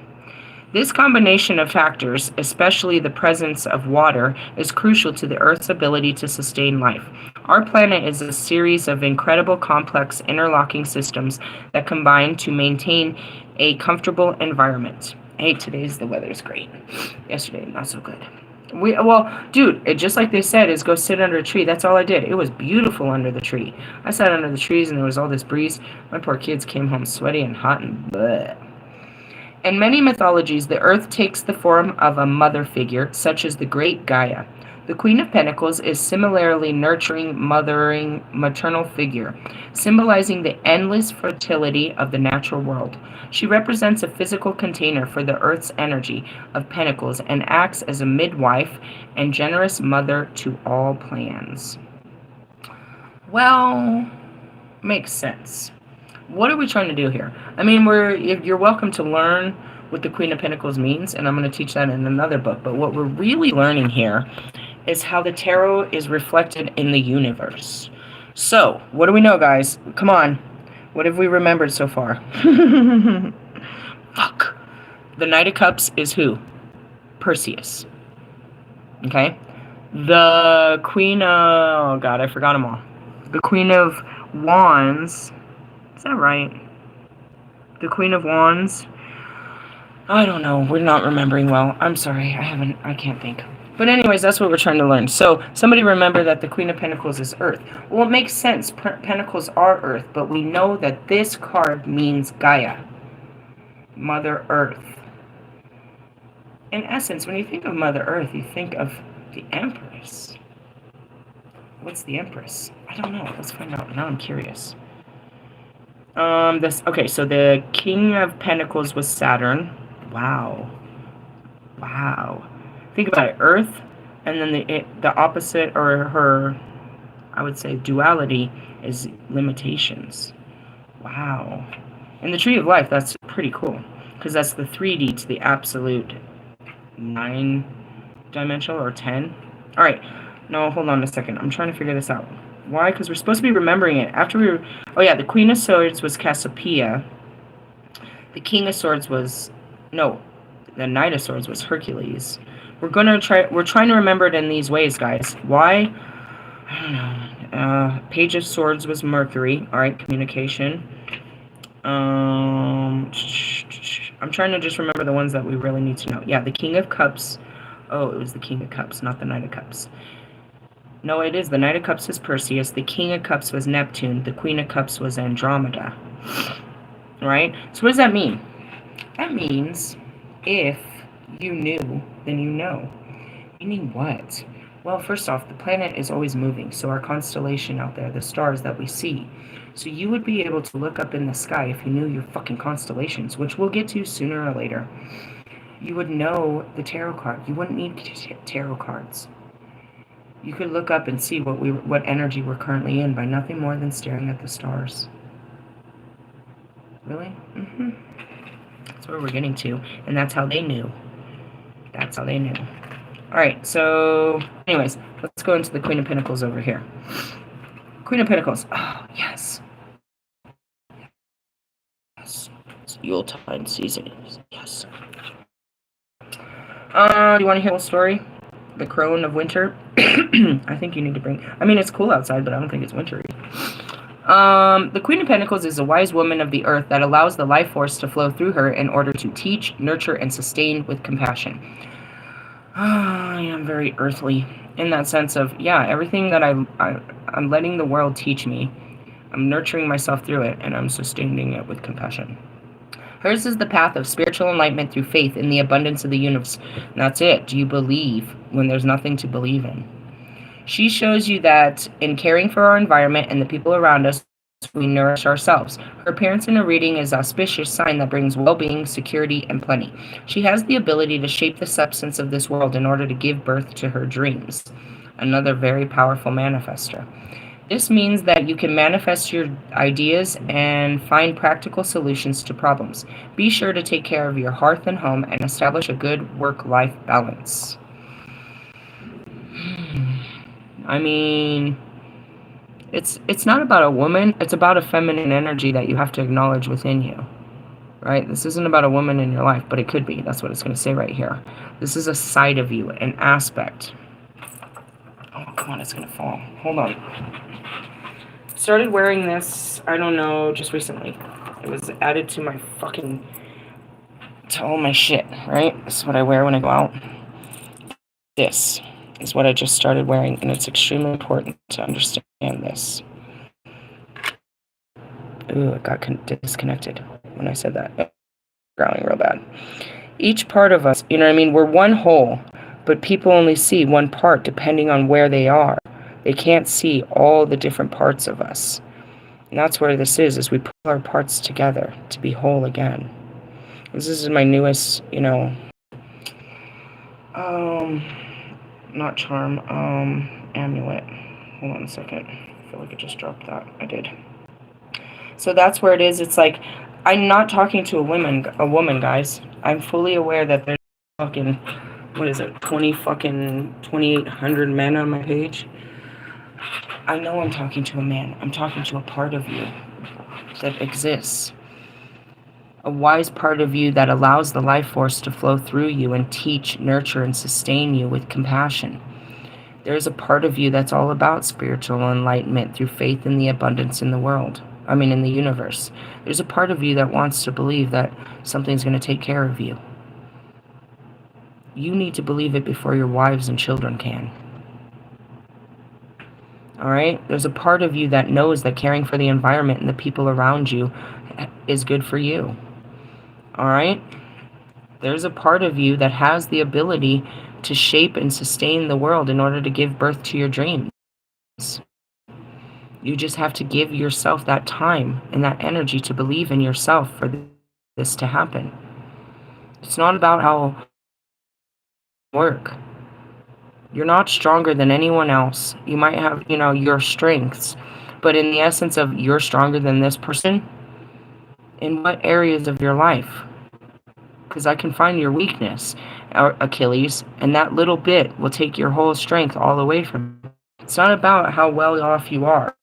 [SPEAKER 1] This combination of factors, especially the presence of water, is crucial to the Earth's ability to sustain life. Our planet is a series of incredible, complex, interlocking systems that combine to maintain a comfortable environment. Hey, the weather's great. Yesterday, not so good. Dude, just like they said, is go sit under a tree. That's all I did. It was beautiful under the tree. I sat under the trees, and there was all this breeze. My poor kids came home sweaty and hot and bleh. In many mythologies, the earth takes the form of a mother figure, such as the great Gaia. The Queen of Pentacles is similarly nurturing, mothering, maternal figure, symbolizing the endless fertility of the natural world. She represents a physical container for the earth's energy of pentacles and acts as a midwife and generous mother to all plans. Well, makes sense. What are we trying to do here? I mean, you're welcome to learn what the Queen of Pentacles means, and I'm going to teach that in another book. But what we're really learning here is how the tarot is reflected in the universe. So, what do we know, guys? Come on. What have we remembered so far? Fuck. The Knight of Cups is who? Perseus. Okay? The Queen of... Oh, God, I forgot them all. The Queen of Wands... Is that right? The Queen of Wands. I don't know. We're not remembering well. I'm sorry. I can't think. But anyways, that's what we're trying to learn. So somebody remember that the Queen of Pentacles is Earth. Well, it makes sense. Pentacles are Earth, but we know that this card means Gaia, Mother Earth. In essence, when you think of Mother Earth, you think of the Empress. What's the Empress? I don't know. Let's find out. Now I'm curious. Okay, so the King of Pentacles was Saturn. Wow. Wow. Think about it. Earth, and then the opposite, or her, I would say, duality is limitations. Wow. In the Tree of Life, that's pretty cool, because that's the 3D to the absolute 9-dimensional, or 10. All right. No, hold on a second. I'm trying to figure this out. Why? Because we're supposed to be remembering it. After we were... Oh, yeah. The Queen of Swords was Cassiopeia. The King of Swords was... No. The Knight of Swords was Hercules. We're trying to remember it in these ways, guys. Why? I don't know. Page of Swords was Mercury. All right. Communication. I'm trying to just remember the ones that we really need to know. Yeah. The King of Cups. Oh, it was the King of Cups, not the Knight of Cups. No, it is. The Knight of Cups is Perseus. The King of Cups was Neptune. The Queen of Cups was Andromeda. Right? So what does that mean? That means if you knew, then you know. Meaning what? Well, first off, the planet is always moving. So our constellation out there, the stars that we see. So you would be able to look up in the sky if you knew your fucking constellations, which we'll get to sooner or later. You would know the tarot card. You wouldn't need tarot cards. You could look up and see what energy we're currently in by nothing more than staring at the stars. Really? Mm-hmm. That's where we're getting to. And that's how they knew. That's how they knew. Alright, so... Anyways, let's go into the Queen of Pentacles over here. Queen of Pentacles. Oh, yes. Yes. It's Yuletide season. Yes. Do you want to hear a little story? The crone of winter. I think you need to bring... I mean, it's cool outside, but I don't think it's wintry. The Queen of Pentacles is a wise woman of the earth that allows the life force to flow through her in order to teach, nurture, and sustain with compassion. I am very earthly in that sense of, yeah, everything that I'm letting the world teach me, I'm nurturing myself through it, and I'm sustaining it with compassion. Hers is the path of spiritual enlightenment through faith in the abundance of the universe. And that's it. Do you believe when there's nothing to believe in? She shows you that in caring for our environment and the people around us, we nourish ourselves. Her appearance in a reading is an auspicious sign that brings well-being, security, and plenty. She has the ability to shape the substance of this world in order to give birth to her dreams. Another very powerful manifester. This means that you can manifest your ideas and find practical solutions to problems. Be sure to take care of your hearth and home and establish a good work-life balance. I mean, it's not about a woman, it's about a feminine energy that you have to acknowledge within you. Right? This isn't about a woman in your life, but it could be. That's what it's going to say right here. This is a side of you, an aspect. Oh, come on, it's going to fall. Hold on. Started wearing this, I don't know, just recently. It was added to my fucking, to all my shit, right? This is what I wear when I go out. This is what I just started wearing, and it's extremely important to understand this. Ooh, it got disconnected when I said that. Growling real bad. Each part of us, you know what I mean? We're one whole, but people only see one part depending on where they are. They can't see all the different parts of us. And that's where this is we put our parts together to be whole again. This is my newest, you know, not charm, amulet. Hold on a second. I feel like I just dropped that. I did. So that's where it is. It's like, I'm not talking to a woman, guys. I'm fully aware that there's fucking, what is it, 2,800 men on my page. I know I'm talking to a man. I'm talking to a part of you that exists. A wise part of you that allows the life force to flow through you and teach, nurture, and sustain you with compassion. There's a part of you that's all about spiritual enlightenment through faith in the abundance in the world. I mean, in the universe. There's a part of you that wants to believe that something's going to take care of you. You need to believe it before your wives and children can. Alright? There's a part of you that knows that caring for the environment and the people around you is good for you. Alright? There's a part of you that has the ability to shape and sustain the world in order to give birth to your dreams. You just have to give yourself that time and that energy to believe in yourself for this to happen. It's not about how you work. You're not stronger than anyone else. You might have, your strengths, but in the essence of you're stronger than this person, in what areas of your life? Because I can find your weakness, Achilles, and that little bit will take your whole strength all away from you. It's not about how well off you are.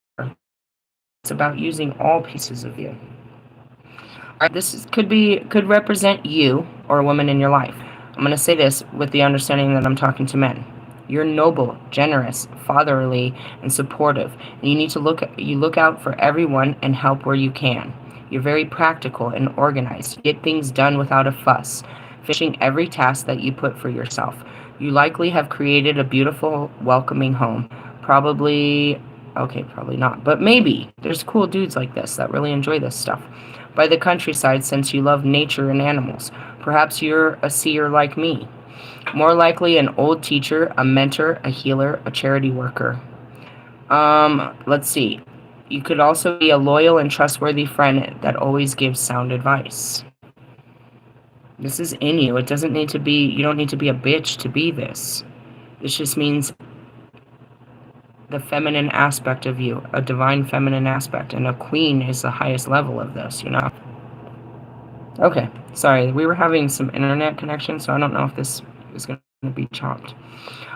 [SPEAKER 1] It's about using all pieces of you. This could represent you or a woman in your life. I'm going to say this with the understanding that I'm talking to men. You're noble, generous, fatherly, and supportive. And you need to look out for everyone and help where you can. You're very practical and organized. You get things done without a fuss, finishing every task that you put for yourself. You likely have created a beautiful, welcoming home. Probably not, but maybe. There's cool dudes like this that really enjoy this stuff. By the countryside, since you love nature and animals. Perhaps you're a seer like me. More likely an old teacher, a mentor, a healer, a charity worker. Let's see. You could also be a loyal and trustworthy friend that always gives sound advice. This is in you. It doesn't need to be, you don't need to be a bitch to be this. This just means the feminine aspect of you, a divine feminine aspect, and a queen is the highest level of this, Okay, sorry, we were having some internet connection, so I don't know if this is going to be chopped.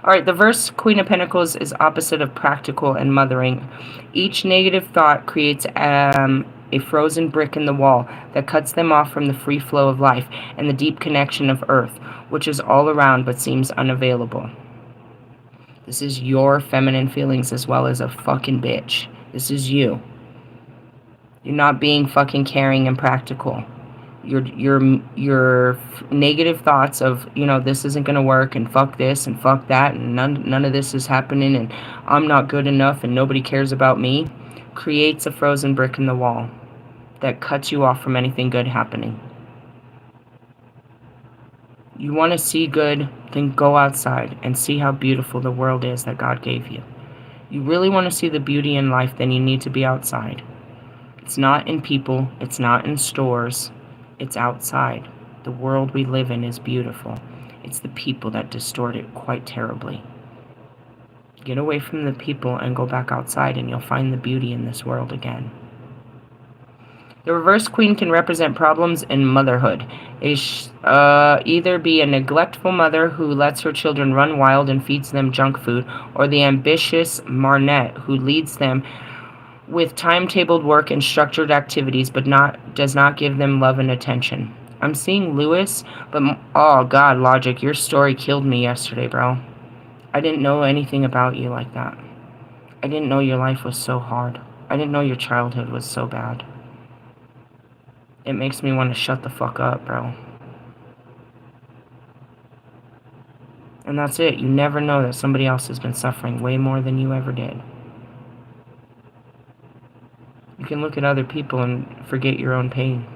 [SPEAKER 1] Alright, the verse Queen of Pentacles is opposite of practical and mothering. Each negative thought creates a frozen brick in the wall that cuts them off from the free flow of life and the deep connection of earth, which is all around but seems unavailable. This is your feminine feelings as well as a fucking bitch. This is you. You're not being fucking caring and practical. Your negative thoughts of, this isn't going to work and fuck this and fuck that and none of this is happening and I'm not good enough and nobody cares about me creates a frozen brick in the wall that cuts you off from anything good happening. You want to see good, then go outside and see how beautiful the world is that God gave you. You really want to see the beauty in life, then you need to be outside. It's not in people, it's not in stores, it's outside. The world we live in is beautiful. It's the people that distort it quite terribly. Get away from the people and go back outside and you'll find the beauty in this world again. The reverse queen can represent problems in motherhood. Either be a neglectful mother who lets her children run wild and feeds them junk food, or the ambitious marnette who leads them with timetabled work and structured activities but does not give them love and attention. I'm seeing Lewis, but oh god, Logic, your story killed me yesterday, bro. I didn't know anything about you like that. I didn't know your life was so hard. I didn't know your childhood was so bad. It makes me want to shut the fuck up, bro. And that's it. You never know that somebody else has been suffering way more than you ever did. You can look at other people and forget your own pain.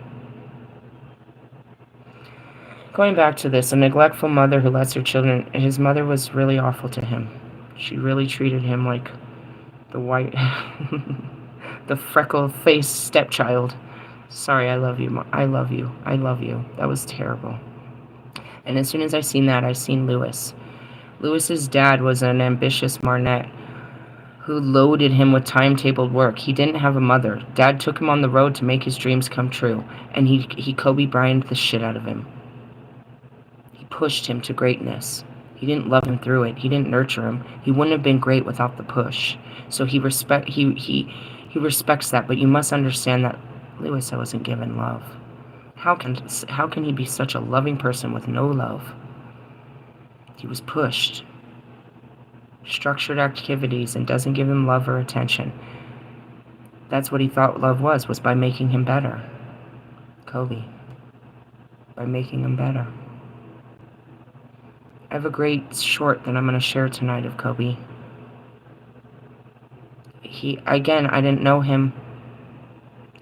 [SPEAKER 1] Going back to this, a neglectful mother who lets her children... His mother was really awful to him. She really treated him like the white... the freckle-faced stepchild. Sorry, I love you. I love you. I love you. That was terrible. And as soon as I seen that, I seen Lewis. Lewis's dad was an ambitious marnette who loaded him with timetabled work. He didn't have a mother. Dad took him on the road to make his dreams come true, and he Kobe Bryant the shit out of him. He pushed him to greatness. He didn't love him through it. He didn't nurture him. He wouldn't have been great without the push. So he respects that, but you must understand that Lewis wasn't given love. How can he be such a loving person with no love? He was pushed. Structured activities and doesn't give him love or attention. That's what he thought love was by making him better. Kobe. By making him better. I have a great short that I'm going to share tonight of Kobe. Again, I didn't know him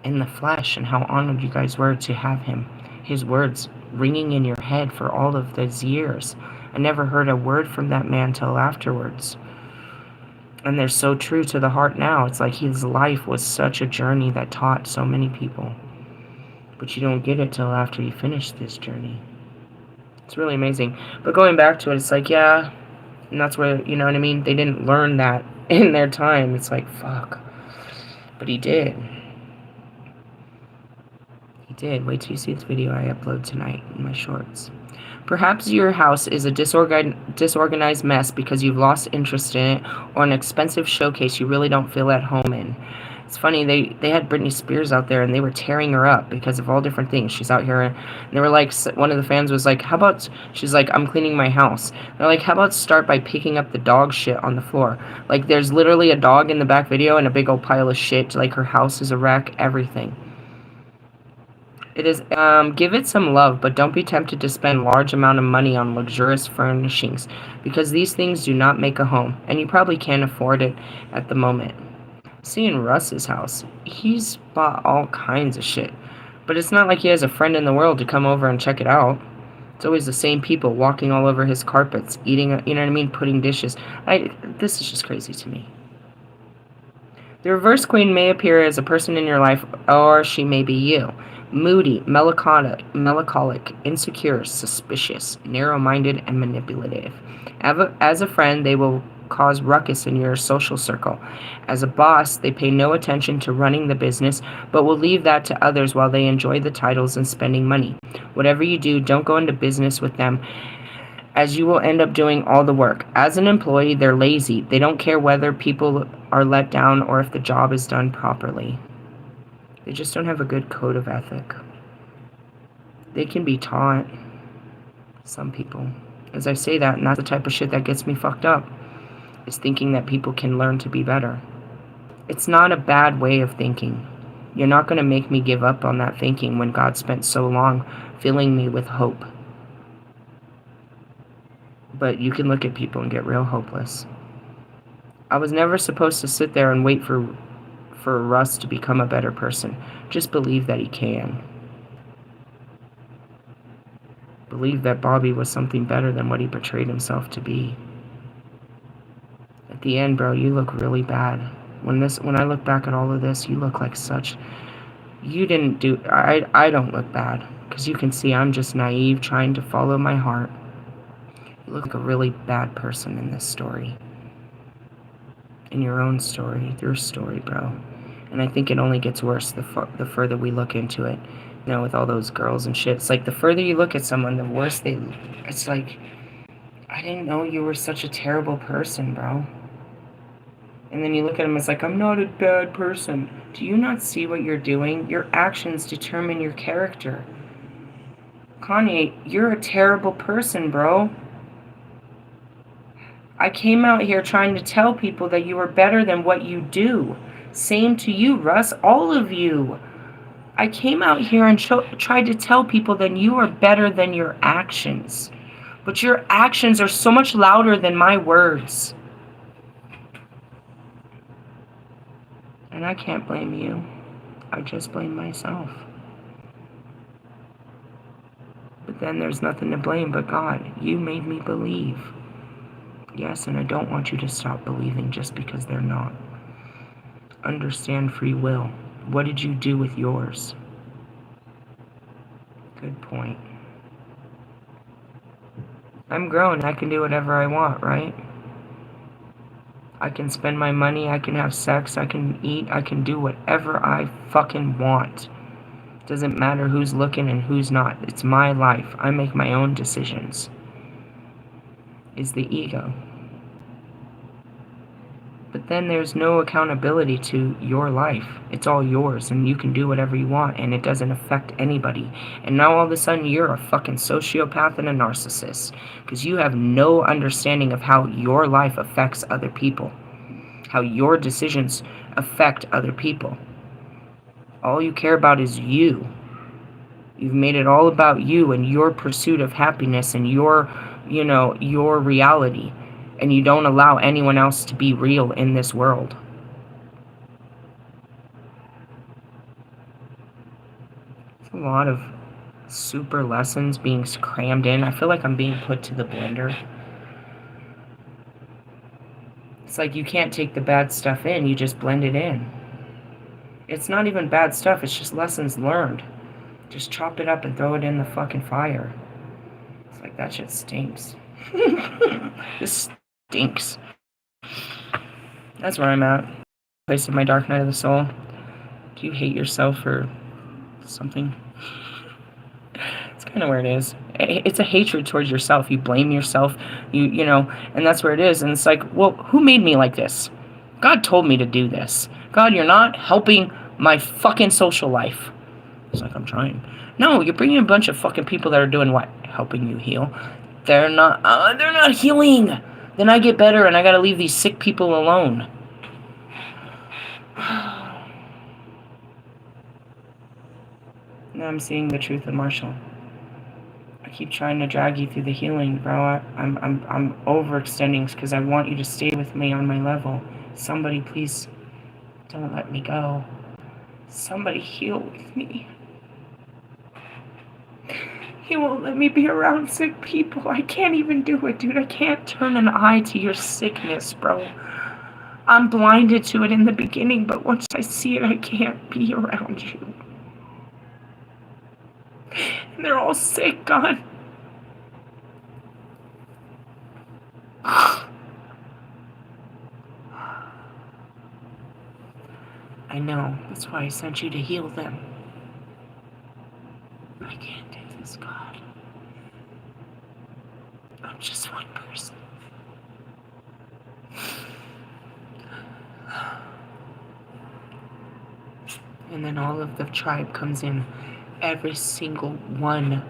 [SPEAKER 1] in the flesh, and how honored you guys were to have him. His words ringing in your head for all of those years. I never heard a word from that man till afterwards. And they're so true to the heart now. It's like his life was such a journey that taught so many people. But you don't get it till after you finish this journey. It's really amazing. But going back to it, it's like, yeah, and that's where, you know what I mean? They didn't learn that in their time. It's like, fuck. But he did. He did. Wait till you see this video I upload tonight in my shorts. Perhaps your house is a disorganized mess because you've lost interest in it, or an expensive showcase you really don't feel at home in. It's funny, they had Britney Spears out there and they were tearing her up because of all different things. She's out here and they were like, one of the fans was like, how about, she's like, I'm cleaning my house. They're like, how about start by picking up the dog shit on the floor? Like, there's literally a dog in the back video and a big old pile of shit. Like, her house is a wreck, everything. It is, give it some love, but don't be tempted to spend large amount of money on luxurious furnishings, because these things do not make a home, and you probably can't afford it at the moment. Seeing Russ's house, he's bought all kinds of shit, but it's not like he has a friend in the world to come over and check it out. It's always the same people walking all over his carpets, eating, you know what I mean, putting dishes. This is just crazy to me. The reverse queen may appear as a person in your life, or she may be you. Moody, melancholic, insecure, suspicious, narrow-minded, and manipulative. As a friend, they will cause ruckus in your social circle. As a boss, they pay no attention to running the business, but will leave that to others while they enjoy the titles and spending money. Whatever you do, don't go into business with them, as you will end up doing all the work. As an employee, they're lazy. They don't care whether people are let down or if the job is done properly. They just don't have a good code of ethic. They can be taught. Some people. As I say that, and that's the type of shit that gets me fucked up, is thinking that people can learn to be better. It's not a bad way of thinking. You're not going to make me give up on that thinking when God spent so long filling me with hope. But you can look at people and get real hopeless. I was never supposed to sit there and wait for Russ to become a better person. Just believe that he can. Believe that Bobby was something better than what he portrayed himself to be. At the end, bro, you look really bad. When I look back at all of this, you look like such... You didn't do... I don't look bad. Because you can see I'm just naive, trying to follow my heart. You look like a really bad person in this story. In your own story, your story, bro. And I think it only gets worse the further we look into it. You know, with all those girls and shit. It's like the further you look at someone, the worse they... It's like, I didn't know you were such a terrible person, bro. And then you look at them, it's like, I'm not a bad person. Do you not see what you're doing? Your actions determine your character. Kanye, you're a terrible person, bro. I came out here trying to tell people that you are better than what you do. Same to you, Russ, all of you. I came out here and tried to tell people that you are better than your actions. But your actions are so much louder than my words. And I can't blame you. I just blame myself. But then there's nothing to blame but God. You made me believe. Yes, and I don't want you to stop believing just because they're not. Understand free will. What did you do with yours? Good point. I'm grown. I can do whatever I want, right? I can spend my money. I can have sex. I can eat. I can do whatever I fucking want. Doesn't matter who's looking and who's not. It's my life. I make my own decisions. Is the ego. But then there's no accountability to your life. It's all yours, and you can do whatever you want, and it doesn't affect anybody. And now all of a sudden you're a fucking sociopath and a narcissist, because you have no understanding of how your life affects other people, how your decisions affect other people. All you care about is you. You've made it all about you and your pursuit of happiness and your you know, your reality, and you don't allow anyone else to be real in this world. It's a lot of super lessons being crammed in. I feel like I'm being put to the blender. It's like you can't take the bad stuff in, you just blend it in. It's not even bad stuff, it's just lessons learned. Just chop it up and throw it in the fucking fire. It's like, that shit stinks. This stinks. That's where I'm at. Place of my dark night of the soul. Do you hate yourself for something? It's kind of where it is. It's a hatred towards yourself. You blame yourself, you know, and that's where it is. And it's like, well, who made me like this? God told me to do this. God, you're not helping my fucking social life. It's like, I'm trying. No, you're bringing a bunch of fucking people that are doing what? Helping you heal. They're not healing. Then I get better and I gotta leave these sick people alone. Now I'm seeing the truth of Marshall. I keep trying to drag you through the healing, bro. I'm overextending because I want you to stay with me on my level. Somebody please don't let me go. Somebody heal with me. He won't let me be around sick people. I can't even do it, dude. I can't turn an eye to your sickness, bro. I'm blinded to it in the beginning, but once I see it, I can't be around you. And they're all sick, God. I know. That's why I sent you to heal them. I can't do this, God. I'm just one person. And then all of the tribe comes in. Every single one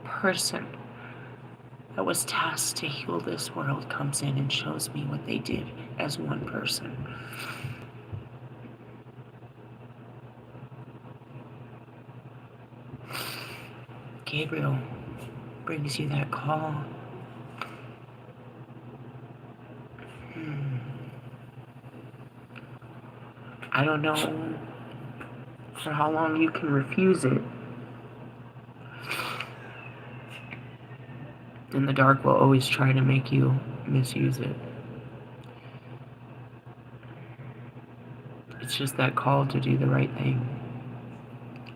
[SPEAKER 1] person that was tasked to heal this world comes in and shows me what they did as one person. Gabriel brings you that call. I don't know for how long you can refuse it. And the dark will always try to make you misuse it. It's just that call to do the right thing.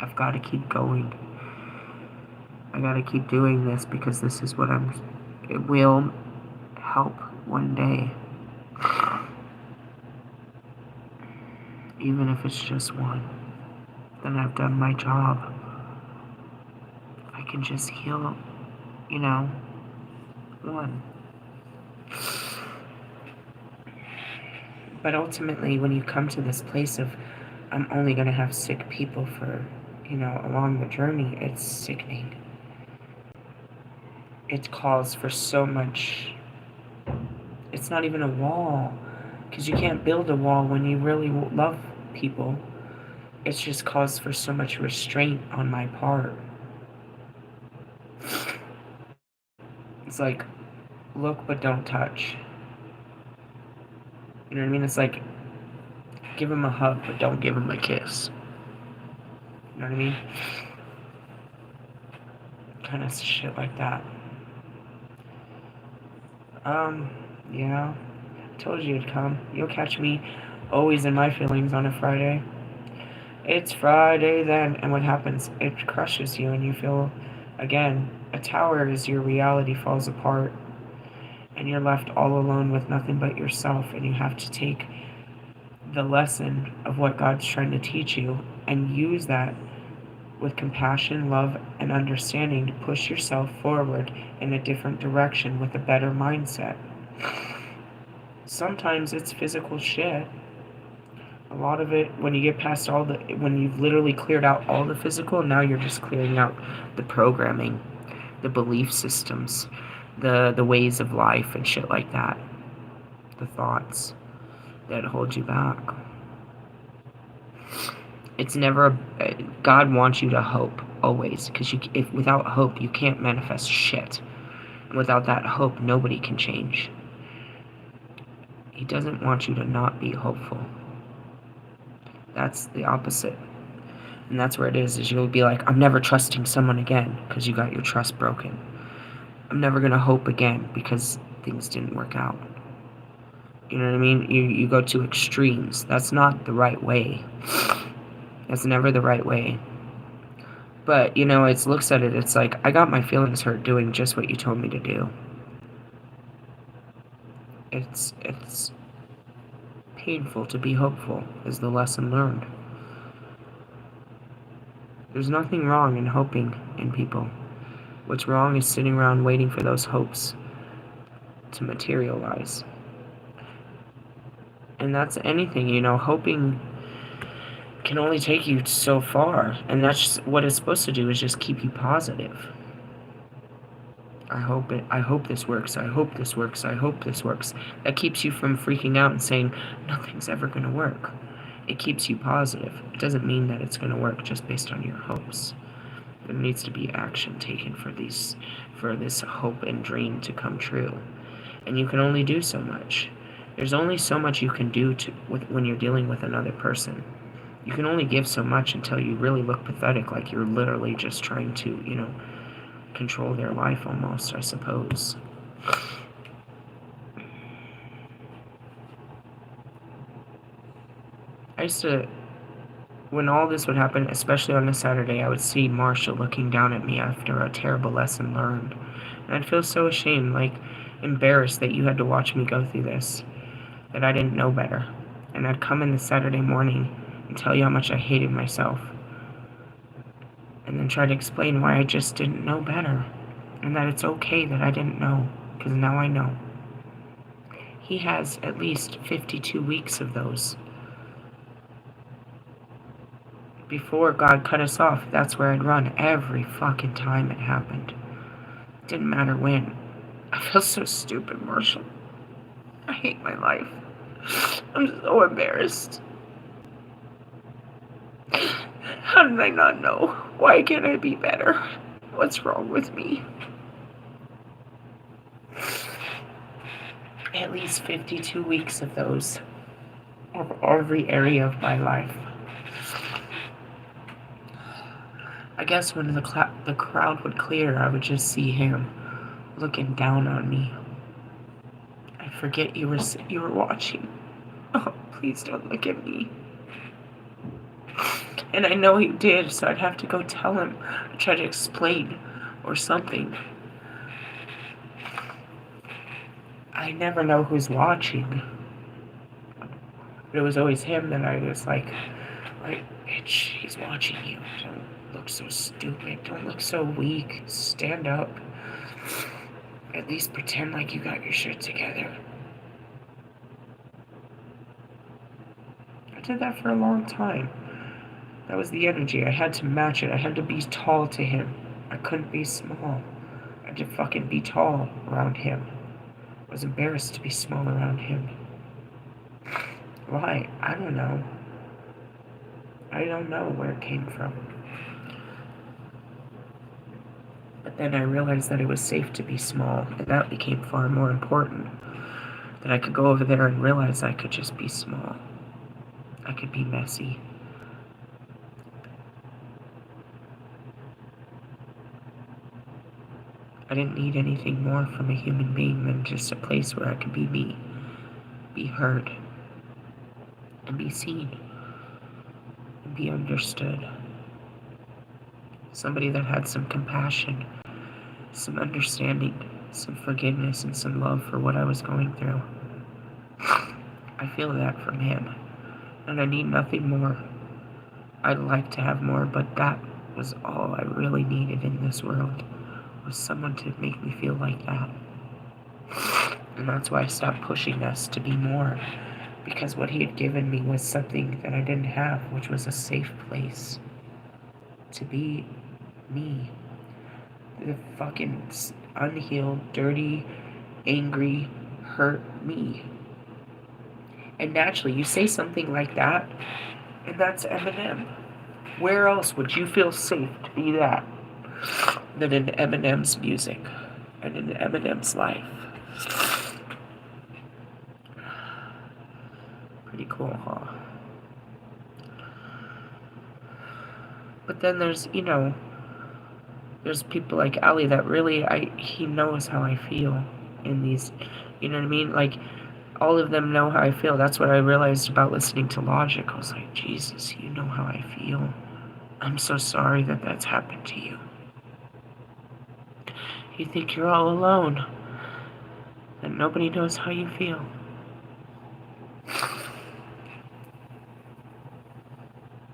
[SPEAKER 1] I've got to keep going. I got to keep doing this because this is what it will help one day. Even if it's just one, then I've done my job. I can just heal, you know, one. But ultimately, when you come to this place of, I'm only going to have sick people for, you know, along the journey, it's sickening. It calls for so much. It's not even a wall, because you can't build a wall when you really love people. It's just caused for so much restraint on my part. It's like, look but don't touch. You know what I mean? It's like, give him a hug but don't give him a kiss. You know what I mean? Kind of shit like that. Yeah. I told you it'd come. You'll catch me always in my feelings on a Friday. It's Friday then, and what happens? It crushes you and you feel, again, a tower as your reality falls apart and you're left all alone with nothing but yourself, and you have to take the lesson of what God's trying to teach you and use that with compassion, love, and understanding to push yourself forward in a different direction with a better mindset. Sometimes it's physical shit. A lot of it, when you get past when you've literally cleared out all the physical, now you're just clearing out the programming, the belief systems, the ways of life and shit like that. The thoughts that hold you back. It's never, God wants you to hope, always, because if without hope, you can't manifest shit. And without that hope, nobody can change. He doesn't want you to not be hopeful. That's the opposite. And that's where it is you'll be like, I'm never trusting someone again because you got your trust broken. I'm never going to hope again because things didn't work out. You know what I mean? You go to extremes. That's not the right way. That's never the right way. But, you know, it looks at it, it's like, I got my feelings hurt doing just what you told me to do. It's painful to be hopeful, is the lesson learned. There's nothing wrong in hoping in people. What's wrong is sitting around waiting for those hopes to materialize. And that's anything, you know, hoping can only take you so far. And that's what it's supposed to do, is just keep you positive. I hope this works, I hope this works, I hope this works. That keeps you from freaking out and saying, nothing's ever going to work. It keeps you positive. It doesn't mean that it's going to work just based on your hopes. There needs to be action taken for this hope and dream to come true. And you can only do so much. There's only so much you can do when you're dealing with another person. You can only give so much until you really look pathetic, like you're literally just trying to, you know, control their life almost, I suppose. I used to, when all this would happen, especially on a Saturday, I would see Marsha looking down at me after a terrible lesson learned. And I'd feel so ashamed, like embarrassed that you had to watch me go through this, that I didn't know better. And I'd come in the Saturday morning and tell you how much I hated myself. And then try to explain why I just didn't know better. And that it's okay that I didn't know, because now I know. He has at least 52 weeks of those. Before God cut us off, that's where I'd run every fucking time it happened. Didn't matter when. I feel so stupid, Marshall. I hate my life. I'm so embarrassed. How did I not know? Why can't I be better? What's wrong with me? At least 52 weeks of those. Of every area of my life. I guess when the crowd would clear, I would just see him looking down on me. I forget you were watching. Oh, please don't look at me. And I know he did, so I'd have to go tell him, try to explain or something. I never know who's watching. But it was always him that I was like, bitch, he's watching you. Don't look so stupid. Don't look so weak. Stand up. At least pretend like you got your shit together. I did that for a long time. That was the energy. I had to match it. I had to be tall to him. I couldn't be small. I had to fucking be tall around him. I was embarrassed to be small around him. Why? I don't know. I don't know where it came from. But then I realized that it was safe to be small, and that became far more important. That I could go over there and realize I could just be small. I could be messy. I didn't need anything more from a human being than just a place where I could be me, be heard, and be seen, and be understood. Somebody that had some compassion, some understanding, some forgiveness, and some love for what I was going through. I feel that from him, and I need nothing more. I'd like to have more, but that was all I really needed in this world, was someone to make me feel like that. And that's why I stopped pushing us to be more, because what he had given me was something that I didn't have, which was a safe place to be me. The fucking unhealed, dirty, angry, hurt me. And naturally, you say something like that, and that's Eminem. Where else would you feel safe to be that than in Eminem's music? and in Eminem's life. Pretty cool, huh? But then there's, you know, there's people like Ali that really, he knows how I feel in these, you know what I mean? Like, all of them know how I feel. That's what I realized about listening to Logic. I was like, Jesus, you know how I feel. I'm so sorry that that's happened to you. You think you're all alone, and nobody knows how you feel.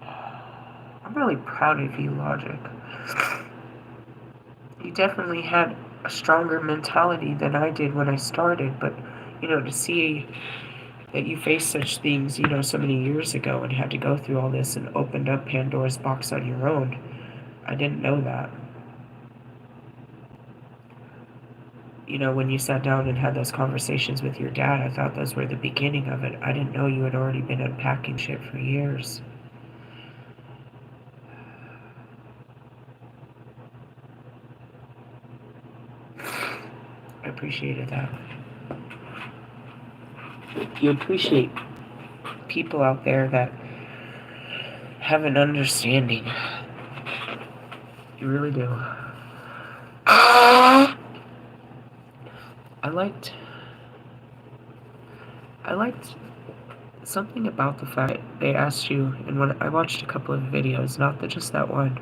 [SPEAKER 1] I'm really proud of you, Logic. You definitely had a stronger mentality than I did when I started, but, you know, to see that you faced such things, you know, so many years ago and had to go through all this and opened up Pandora's box on your own, I didn't know that. You know, when you sat down and had those conversations with your dad, I thought those were the beginning of it. I didn't know you had already been unpacking shit for years. I appreciated that. You appreciate people out there that have an understanding. You really do. I liked something about the fact they asked you, and when I watched a couple of videos, not just that one,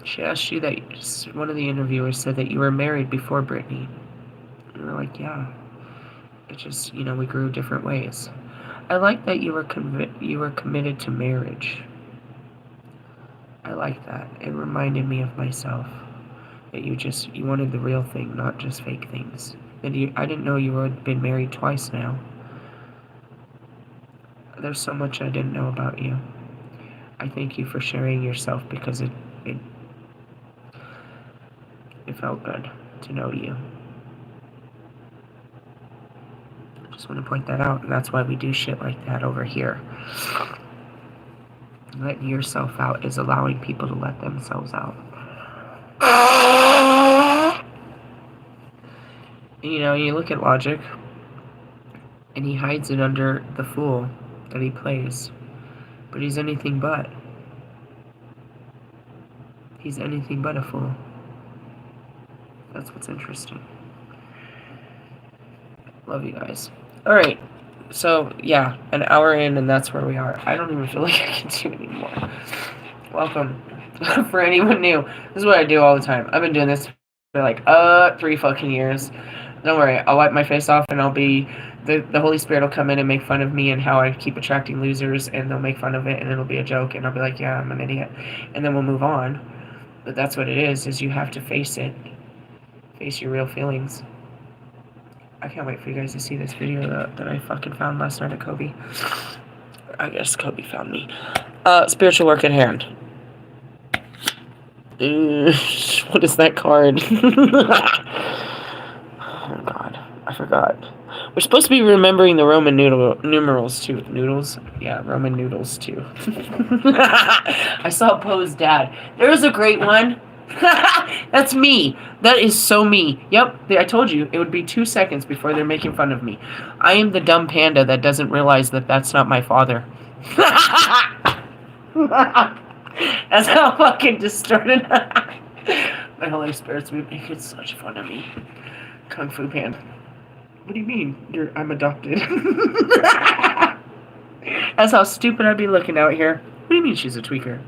[SPEAKER 1] she asked you that, one of the interviewers said that you were married before Britney. And you're like, yeah. It just, you know, we grew different ways. I like that you were committed to marriage. I like that. It reminded me of myself. That you wanted the real thing, not just fake things. And I didn't know you had been married twice now. There's so much I didn't know about you. I thank you for sharing yourself because it felt good to know you. I just want to point that out, and that's why we do shit like that over here. Letting yourself out is allowing people to let themselves out. And, you know, you look at Logic, and he hides it under the fool that he plays. But he's anything but. He's anything but a fool. That's what's interesting. Love you guys. Alright, so yeah, an hour in and that's where we are. I don't even feel like I can do anymore. Welcome. For anyone new, this is what I do all the time. I've been doing this for like 3 fucking years. Don't worry, I'll wipe my face off and I'll be the Holy Spirit will come in and make fun of me and how I keep attracting losers, and they'll make fun of it and it'll be a joke and I'll be like, yeah, I'm an idiot, and then we'll move on. But that's what it is you have to face it. Face your real feelings. I can't wait for you guys to see this video that I fucking found last night at Kobe. I guess Kobe found me. Spiritual work at hand. What is that card? Oh god, I forgot. We're supposed to be remembering the Roman numerals too. Noodles? Yeah, Roman noodles too. I saw Poe's dad. There's a great one. That's me. That is so me. Yep, I told you, it would be 2 seconds before they're making fun of me. I am the dumb panda that doesn't realize that that's not my father. That's how fucking distorted. My Holy Spirit's making such fun of me. Kung Fu Panda. What do you mean? I'm adopted. That's how stupid I'd be looking out here. What do you mean she's a tweaker?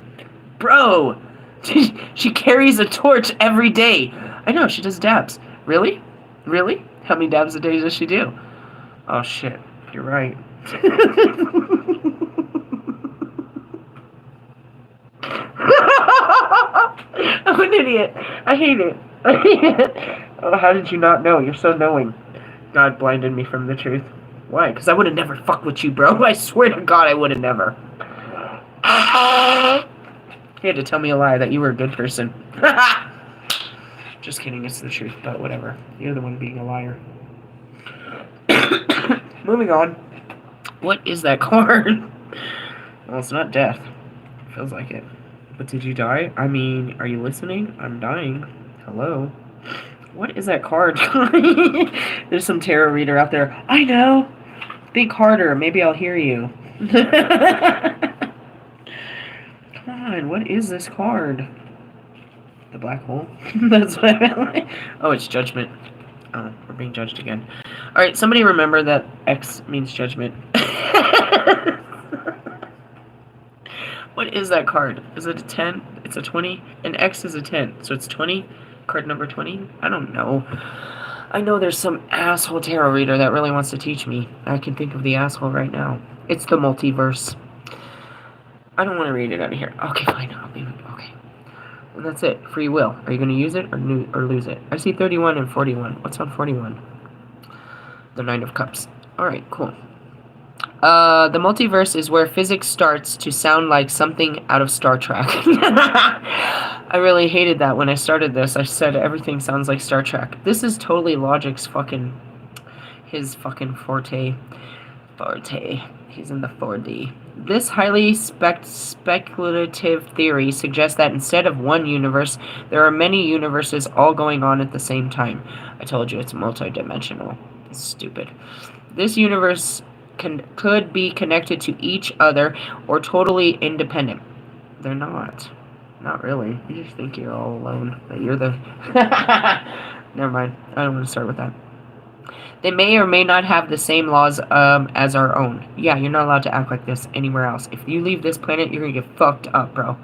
[SPEAKER 1] Bro! She carries a torch every day. I know, she does dabs. Really? Really? How many dabs a day does she do? Oh shit, you're right. I'm an idiot. I hate it. I hate it. Oh, how did you not know? You're so knowing. God blinded me from the truth. Why? Because I would have never fucked with you, bro. I swear to God I would have never. You had to tell me a lie that you were a good person. Just kidding, it's the truth, but whatever. You're the one being a liar. Moving on. What is that card? Well, it's not death. It feels like it. But did you die? I mean, are you listening? I'm dying. Hello? What is that card? There's some tarot reader out there. I know. Think harder. Maybe I'll hear you. Come on. What is this card? The black hole? That's what I meant. Oh, it's judgment. Oh, we're being judged again. Alright, somebody remember that X means judgment. What is that card? Is it a 10? It's a 20? And X is a 10. So it's 20? Card number 20? I don't know. I know there's some asshole tarot reader that really wants to teach me. I can think of the asshole right now. It's the multiverse. I don't want to read it out of here. Okay, fine. I'll leave it. Okay. And that's it. Free will. Are you going to use it or lose it? I see 31 and 41. What's on 41? The Nine of Cups. Alright, cool. The multiverse is where physics starts to sound like something out of Star Trek. I really hated that when I started this. I said everything sounds like Star Trek. This is totally Logic's his fucking forte. He's in the 4D. This highly speculative theory suggests that instead of one universe, there are many universes all going on at the same time. I told you it's multidimensional. It's stupid. This universe could be connected to each other or totally independent. They're not. Not really. You just think you're all alone. That you're the... Never mind. I don't want to start with that. They may or may not have the same laws as our own. Yeah, you're not allowed to act like this anywhere else. If you leave this planet, you're going to get fucked up, bro.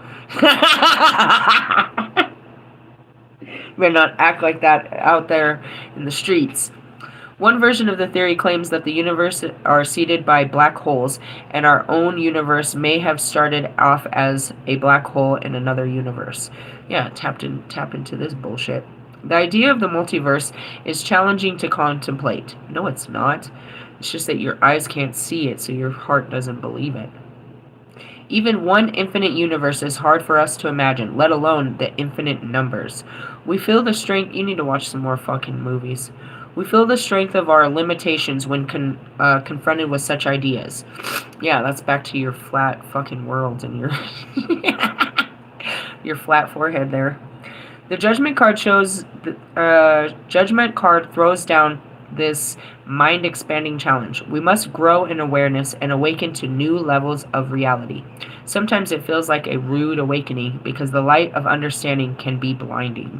[SPEAKER 1] You better not act like that out there in the streets. One version of the theory claims that the universe are seeded by black holes, and our own universe may have started off as a black hole in another universe. Yeah, tap into this bullshit. The idea of the multiverse is challenging to contemplate. No, it's not. It's just that your eyes can't see it, so your heart doesn't believe it. Even one infinite universe is hard for us to imagine, let alone the infinite numbers. We feel the strength... You need to watch some more fucking movies. We feel the strength of our limitations when confronted with such ideas. Yeah, that's back to your flat fucking world and your... your flat forehead there. The Judgment card shows... Judgment card throws down this mind-expanding challenge. We must grow in awareness and awaken to new levels of reality. Sometimes it feels like a rude awakening because the light of understanding can be blinding.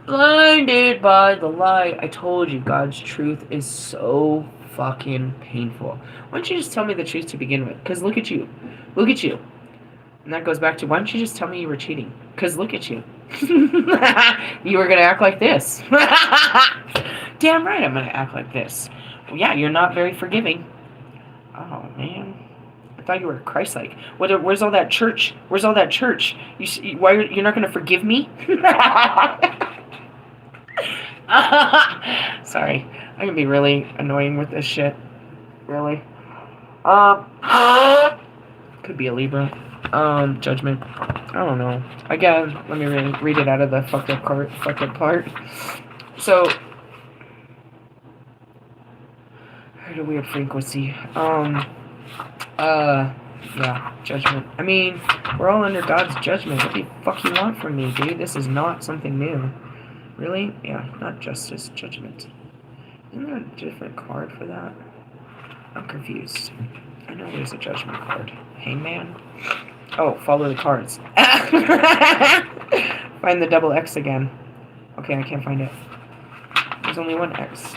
[SPEAKER 1] Blinded by the light. I told you, God's truth is so fucking painful. Why don't you just tell me the truth to begin with? Because look at you. Look at you. And that goes back to, why don't you just tell me you were cheating? Because look at you. You were going to act like this. Damn right I'm going to act like this. Well, yeah, you're not very forgiving. Oh, man. I thought you were Christ-like. Where's all that church? Where's all that church? Why you're not going to forgive me? Sorry. I'm going to be really annoying with this shit. Really. Could be a Libra. Judgment. I don't know. Again, let me read it out of the fucked up part. So, heard a weird frequency. Yeah, judgment. I mean, we're all under God's judgment. What the fuck you want from me, dude? This is not something new. Really? Yeah, not justice, judgment. Isn't there a different card for that? I'm confused. I know there's a judgment card. Hangman? Oh, follow the cards. Find the double X again. Okay, I can't find it. There's only one X.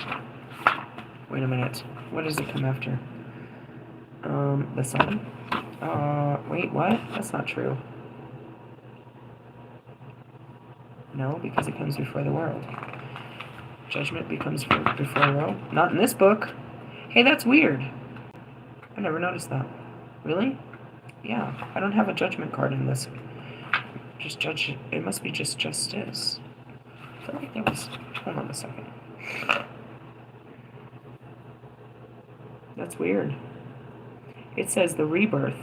[SPEAKER 1] Wait a minute. What does it come after? The sun? Wait, what? That's not true. No, because it comes before the world. Judgment becomes before the world? Not in this book. Hey, that's weird. I never noticed that. Really? Yeah, I don't have a judgment card in this. Just judge. It must be just justice. I feel like there was... Hold on a second. That's weird. It says the rebirth.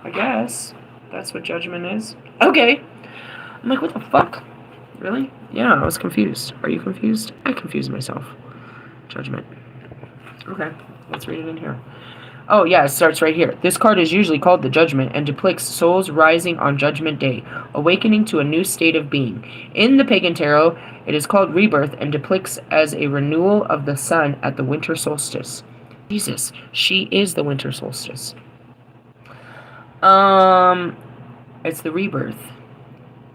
[SPEAKER 1] I guess that's what judgment is. Okay. I'm like, what the fuck? Really? Yeah, I was confused. Are you confused? I confused myself. Judgment. Okay, let's read it in here. Oh, yeah, it starts right here. This card is usually called the Judgment and depicts souls rising on Judgment Day, awakening to a new state of being. In the Pagan Tarot, it is called Rebirth and depicts as a renewal of the sun at the winter solstice. Jesus, she is the winter solstice. It's the rebirth.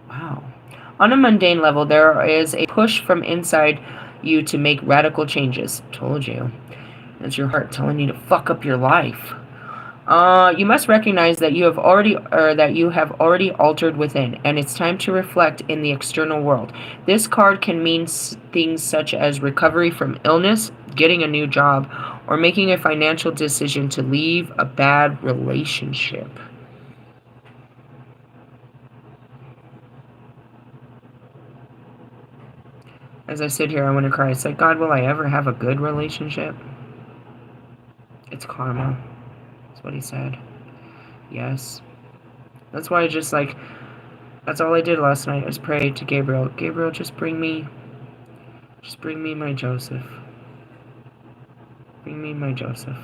[SPEAKER 1] Wow. On a mundane level, there is a push from inside you to make radical changes. Told you. It's your heart telling you to fuck up your life. You must recognize that you have already altered within, and it's time to reflect in the external world. This card can mean things such as recovery from illness, getting a new job, or making a financial decision to leave a bad relationship. As I sit here, I want to cry. It's like, God, will I ever have a good relationship? It's karma. That's what he said. Yes. That's why I just like, that's all I did last night was pray to Gabriel. Gabriel, just bring me my Joseph. Bring me my Joseph.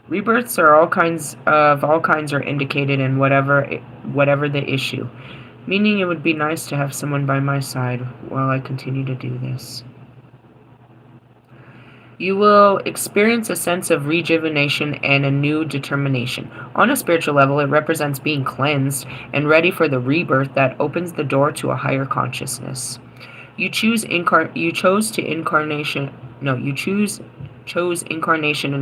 [SPEAKER 1] Rebirths are all kinds are indicated in whatever the issue. Meaning it would be nice to have someone by my side while I continue to do this. You will experience a sense of rejuvenation and a new determination. On a spiritual level, it represents being cleansed and ready for the rebirth that opens the door to a higher consciousness. You chose incarnation in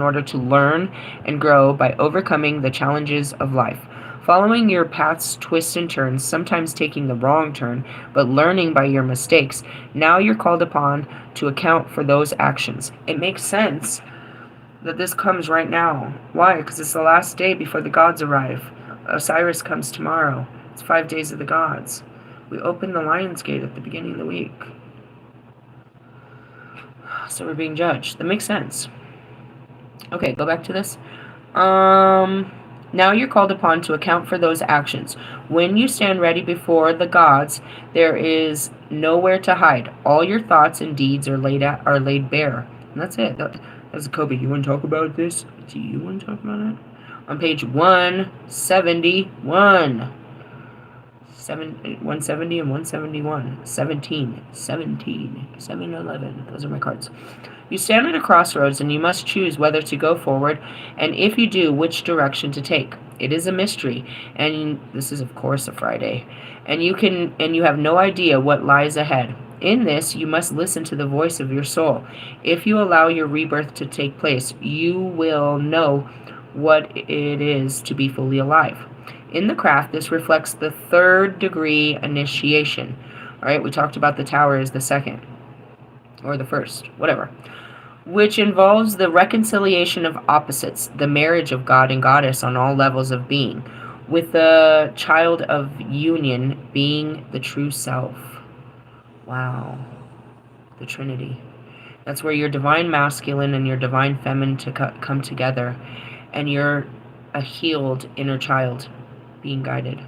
[SPEAKER 1] order to learn and grow by overcoming the challenges of life. Following your path's twists and turns, sometimes taking the wrong turn, but learning by your mistakes, now you're called upon to account for those actions. It makes sense that this comes right now. Why? Because it's the last day before the gods arrive. Osiris comes tomorrow. It's 5 days of the gods. We open the Lion's Gate at the beginning of the week. So we're being judged. That makes sense. Okay, go back to this. Now you're called upon to account for those actions. When you stand ready before the gods, there is nowhere to hide. All your thoughts and deeds are laid bare. And that's it. That's Kobe. You want to talk about this? Do you want to talk about it? On page 171. 170 and 171. 17. 711. Those are my cards. You stand at a crossroads and you must choose whether to go forward, and if you do, which direction to take. It is a mystery, and this is of course a Friday, and you have no idea what lies ahead. In this, you must listen to the voice of your soul. If you allow your rebirth to take place, you will know what it is to be fully alive. In the craft, this reflects the 3rd degree initiation. All right, we talked about the tower is the 2nd, or the 1st, whatever, which involves the reconciliation of opposites, the marriage of God and Goddess on all levels of being, with the child of union being the true self. Wow. The Trinity. That's where your divine masculine and your divine feminine come together, and you're a healed inner child being guided.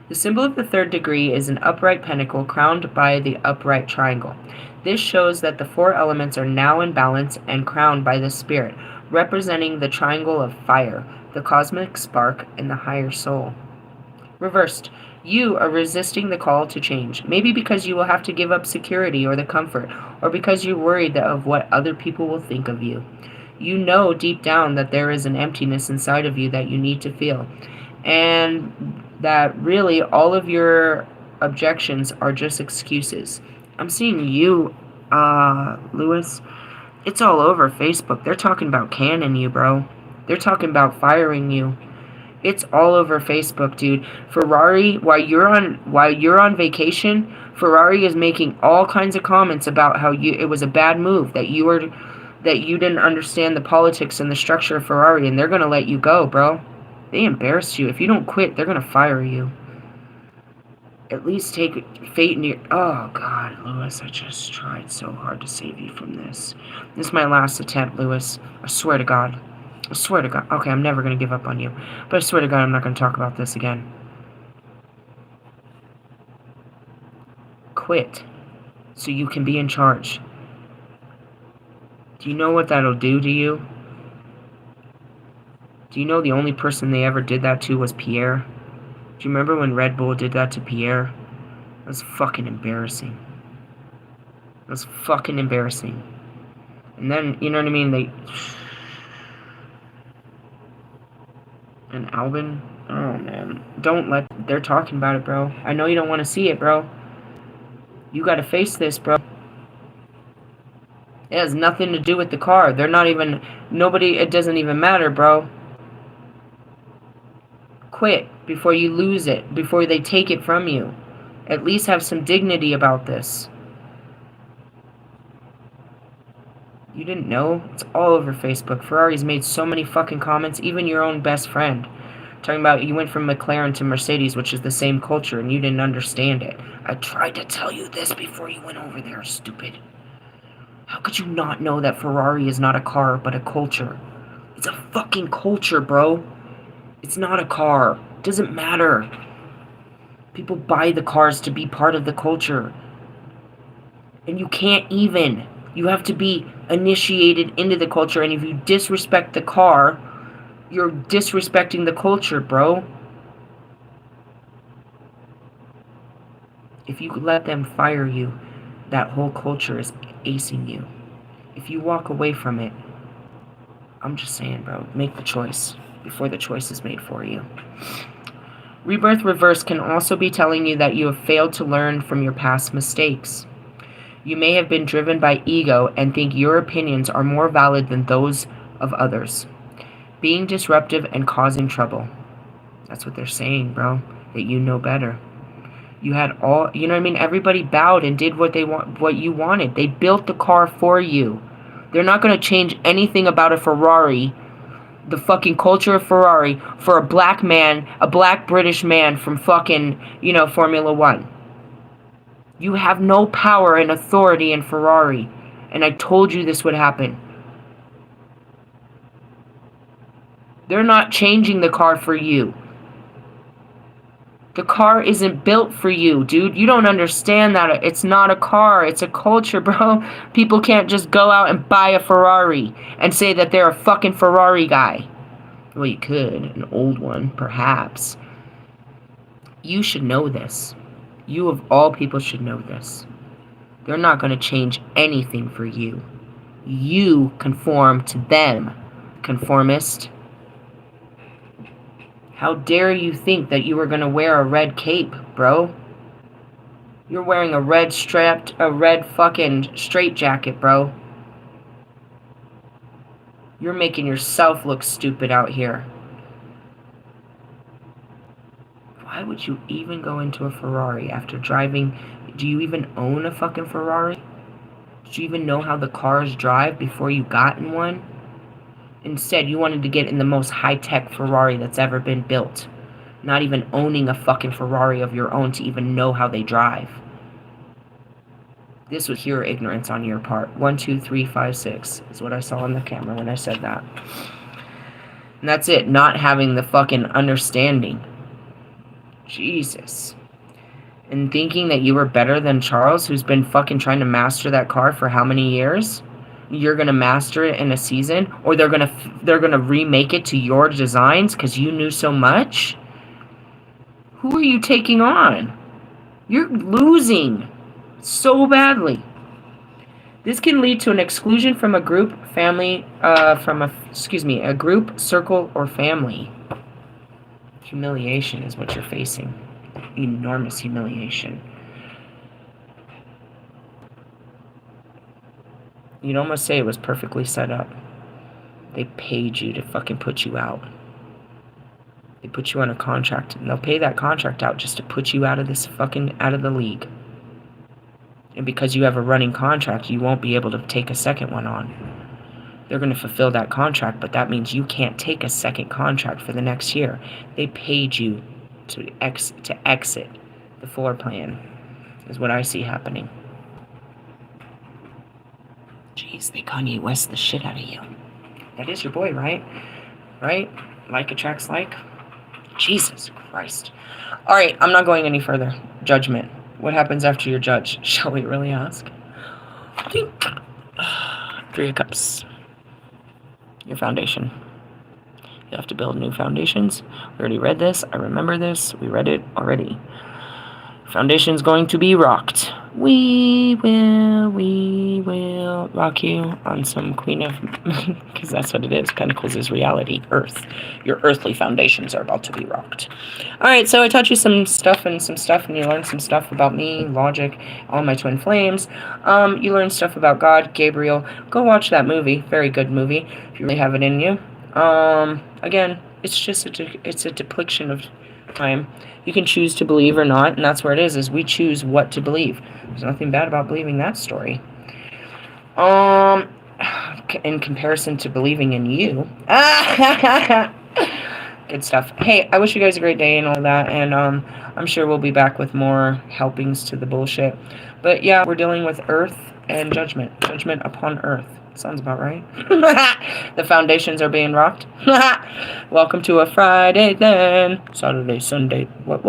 [SPEAKER 1] The symbol of the 3rd degree is an upright pentacle crowned by the upright triangle. This shows that the 4 elements are now in balance and crowned by the spirit, representing the triangle of fire, the cosmic spark, and the higher soul. Reversed, you are resisting the call to change, maybe because you will have to give up security or the comfort, or because you're worried of what other people will think of you. You know deep down that there is an emptiness inside of you that you need to feel, and that really all of your objections are just excuses. I'm seeing you, Lewis. It's all over Facebook. They're talking about canning you, bro. They're talking about firing you. It's all over Facebook, dude. Ferrari, while you're on vacation, Ferrari is making all kinds of comments about how it was a bad move, that you didn't understand the politics and the structure of Ferrari, and they're gonna let you go, bro. They embarrassed you. If you don't quit, they're gonna fire you. At least take fate in your... Oh, God, Lewis, I just tried so hard to save you from this. This is my last attempt, Lewis. I swear to God. I swear to God. Okay, I'm never going to give up on you. But I swear to God, I'm not going to talk about this again. Quit. So you can be in charge. Do you know what that'll do to you? Do you know the only person they ever did that to was Pierre? Do you remember when Red Bull did that to Pierre? That was fucking embarrassing. That was fucking embarrassing. And then, you know what I mean, and Alvin? Oh, man. They're talking about it, bro. I know you don't want to see it, bro. You gotta face this, bro. It has nothing to do with the car. They're not even... Nobody... It doesn't even matter, bro. Quit before you lose it. Before they take it from you. At least have some dignity about this. You didn't know? It's all over Facebook. Ferrari's made so many fucking comments. Even your own best friend. Talking about you went from McLaren to Mercedes, which is the same culture, and you didn't understand it. I tried to tell you this before you went over there, stupid. How could you not know that Ferrari is not a car, but a culture? It's a fucking culture, bro. It's not a car. It doesn't matter. People buy the cars to be part of the culture. And you can't even. You have to be initiated into the culture, and if you disrespect the car, you're disrespecting the culture, bro. If you let them fire you, that whole culture is acing you. If you walk away from it, I'm just saying, bro, make the choice before the choice is made for you. Rebirth Reverse can also be telling you that you have failed to learn from your past mistakes. You may have been driven by ego and think your opinions are more valid than those of others. Being disruptive and causing trouble. That's what they're saying, bro. That you know better. You had all, you know what I mean? Everybody bowed and did what you wanted. They built the car for you. They're not going to change anything about a Ferrari, the fucking culture of Ferrari, for a black man, a black British man from fucking, you know, Formula One. You have no power and authority in Ferrari. And I told you this would happen. They're not changing the car for you. The car isn't built for you, dude. You don't understand that. It's not a car. It's a culture, bro. People can't just go out and buy a Ferrari and say that they're a fucking Ferrari guy. Well, you could. An old one, perhaps. You should know this. You, of all people, should know this. They're not going to change anything for you. You conform to them, conformist. How dare you think that you were going to wear a red cape, bro? You're wearing a red fucking straitjacket, bro. You're making yourself look stupid out here. Why would you even go into a Ferrari after driving? Do you even own a fucking Ferrari? Did you even know how the cars drive before you got in one? Instead, you wanted to get in the most high-tech Ferrari that's ever been built. Not even owning a fucking Ferrari of your own to even know how they drive. This was pure ignorance on your part. 1, 2, 3, 5, 6 is what I saw on the camera when I said that. And that's it. Not having the fucking understanding. Jesus. And thinking that you were better than Charles, who's been fucking trying to master that car for how many years? You're gonna master it in a season, or they're gonna remake it to your designs because you knew so much. Who are you taking on? You're losing so badly. This can lead to an exclusion from a group, family, a group, circle, or family. Humiliation is what you're facing. Enormous humiliation. You'd almost say it was perfectly set up. They paid you to fucking put you out. They put you on a contract, and they'll pay that contract out just to put you out of the league. And because you have a running contract, you won't be able to take a second one on. They're going to fulfill that contract, but that means you can't take a second contract for the next year. They paid you to exit the floor plan, is what I see happening. Jeez, they Kanye West the shit out of you. That is your boy, right? Right? Like attracts like? Jesus Christ. Alright, I'm not going any further. Judgment. What happens after you're judged? Shall we really ask? Three of Cups. Your foundation. You have to build new foundations. We already read this. I remember this. We read it already. Foundation's going to be rocked. We will rock you on some Queen of... because that's what it is. Pentacles is reality. Earth. Your earthly foundations are about to be rocked. Alright, so I taught you some stuff, and you learned some stuff about me, logic, all my twin flames. You learned stuff about God, Gabriel. Go watch that movie. Very good movie, if you really have it in you. Again, it's just it's a depiction of time. You can choose to believe or not, and that's where it is we choose what to believe. There's nothing bad about believing that story. In comparison to believing in you. Good stuff. Hey, I wish you guys a great day and all that, and I'm sure we'll be back with more helpings to the bullshit. But yeah, we're dealing with Earth and judgment. Judgment upon Earth. Sounds about right. The foundations are being rocked. Welcome to a Friday then. Saturday, Sunday, what?